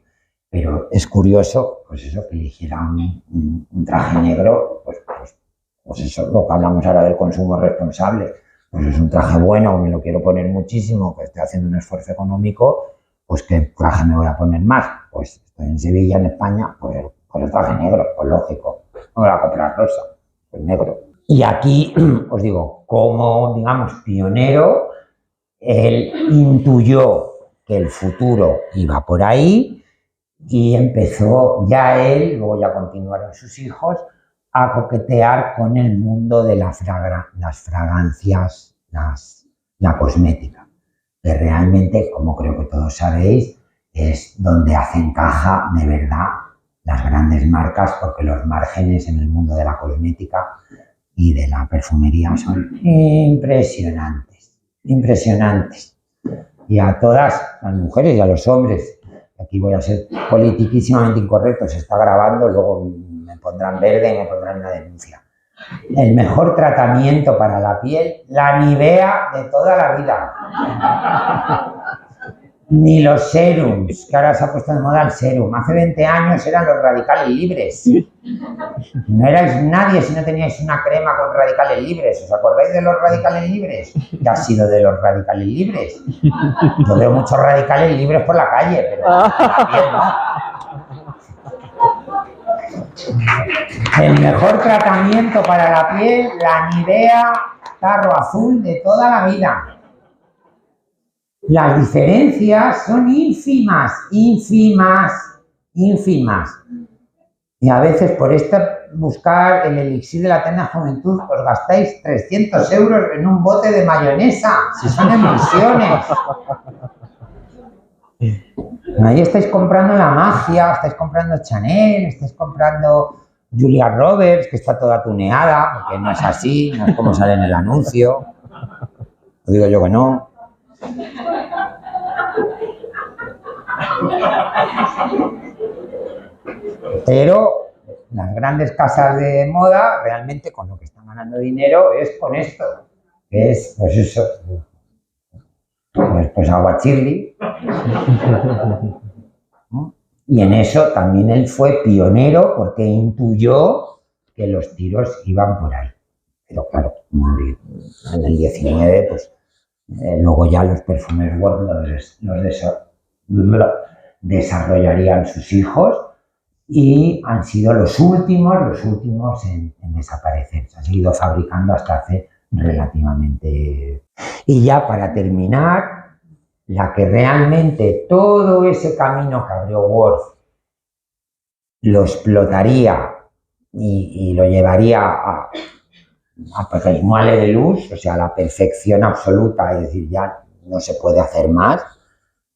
pero es curioso, pues eso, que eligiera un traje negro, pues eso, lo que hablamos ahora del consumo responsable, pues es un traje bueno, me lo quiero poner muchísimo, que estoy haciendo un esfuerzo económico, pues ¿qué traje me voy a poner más? Pues estoy en Sevilla, en España, pues con el traje negro, pues lógico, no me voy a comprar rosa, pues negro. Y aquí os digo, como, digamos, pionero, él intuyó que el futuro iba por ahí y empezó ya él, luego ya continuaron sus hijos, a coquetear con el mundo de las fragancias, la cosmética, que realmente, como creo que todos sabéis, es donde hacen caja de verdad las grandes marcas, porque los márgenes en el mundo de la cosmética y de la perfumería son impresionantes, impresionantes. Y a todas las mujeres y a los hombres, aquí voy a ser politiquísimamente incorrecto, se está grabando, luego me pondrán verde y me pondrán una denuncia. El mejor tratamiento para la piel, la Nivea de toda la vida. Ni los serums, que ahora se ha puesto de moda el serum. Hace 20 años eran los radicales libres. No erais nadie si no teníais una crema con radicales libres. ¿Os acordáis de los radicales libres? ¿Qué ha sido de los radicales libres? Yo veo muchos radicales libres por la calle, pero la piel no. El mejor tratamiento para la piel, la Nivea tarro azul de toda la vida. Las diferencias son ínfimas, ínfimas, ínfimas. Y a veces por buscar el elixir de la eterna juventud os gastáis 300 euros en un bote de mayonesa, si son emulsiones. Ahí estáis comprando la magia, estáis comprando Chanel, estáis comprando Julia Roberts, que está toda tuneada, porque no es así, no es como sale en el anuncio. Lo digo yo que no. Pero las grandes casas de moda realmente con lo que están ganando dinero es con esto, que es pues eso, pues aguachirri. Y en eso también él fue pionero porque intuyó que los tiros iban por ahí. Pero claro, en el 19 pues luego ya los perfumes Worth los desarrollarían sus hijos y han sido los últimos en desaparecer. Se ha seguido fabricando hasta hace relativamente. Y ya para terminar, la que realmente todo ese camino que abrió Worth lo explotaría y lo llevaría a muale de luz, o sea, la perfección absoluta, es decir, ya no se puede hacer más.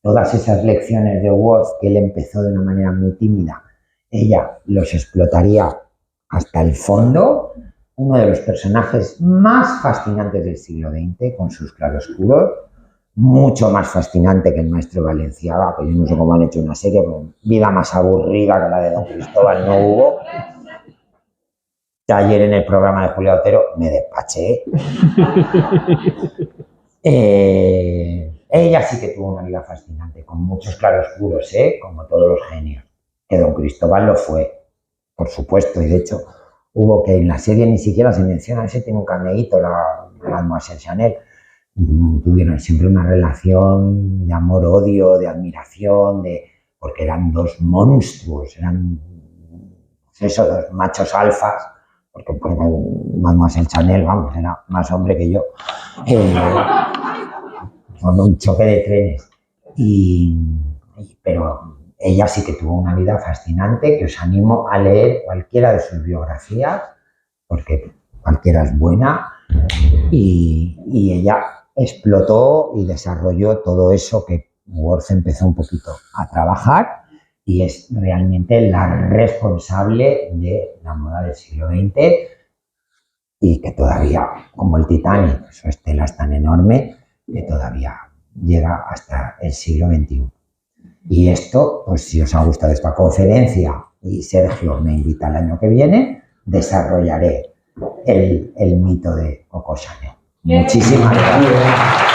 Todas esas lecciones de Worth que él empezó de una manera muy tímida, ella los explotaría hasta el fondo uno de los personajes más fascinantes del siglo XX, con sus claroscuros, mucho más fascinante que el maestro Valenciaga, que yo no sé cómo han hecho una serie, pero vida más aburrida que la de Don Cristóbal no hubo. Ayer en el programa de Julia Otero me despaché. Ella sí que tuvo una vida fascinante, con muchos claroscuros, como todos los genios. Que Don Cristóbal lo fue, por supuesto, y de hecho hubo que en la serie ni siquiera se menciona, ese tiene un cameíto, la Mademoiselle Chanel. Tuvieron siempre una relación de amor-odio, de admiración, porque eran dos monstruos, eran eso, dos machos alfas, porque Mademoiselle Chanel, vamos, era más hombre que yo. Con un choque de trenes. Pero ella sí que tuvo una vida fascinante, que os animo a leer cualquiera de sus biografías, porque cualquiera es buena, y ella explotó y desarrolló todo eso que Worth empezó un poquito a trabajar, y es realmente la responsable de la moda del siglo XX, y que todavía, como el Titanic, su estela es tan enorme que todavía llega hasta el siglo XXI. Y esto, pues si os ha gustado esta conferencia y Sergio me invita el año que viene, desarrollaré el mito de Coco Chanel. Muchísimas gracias.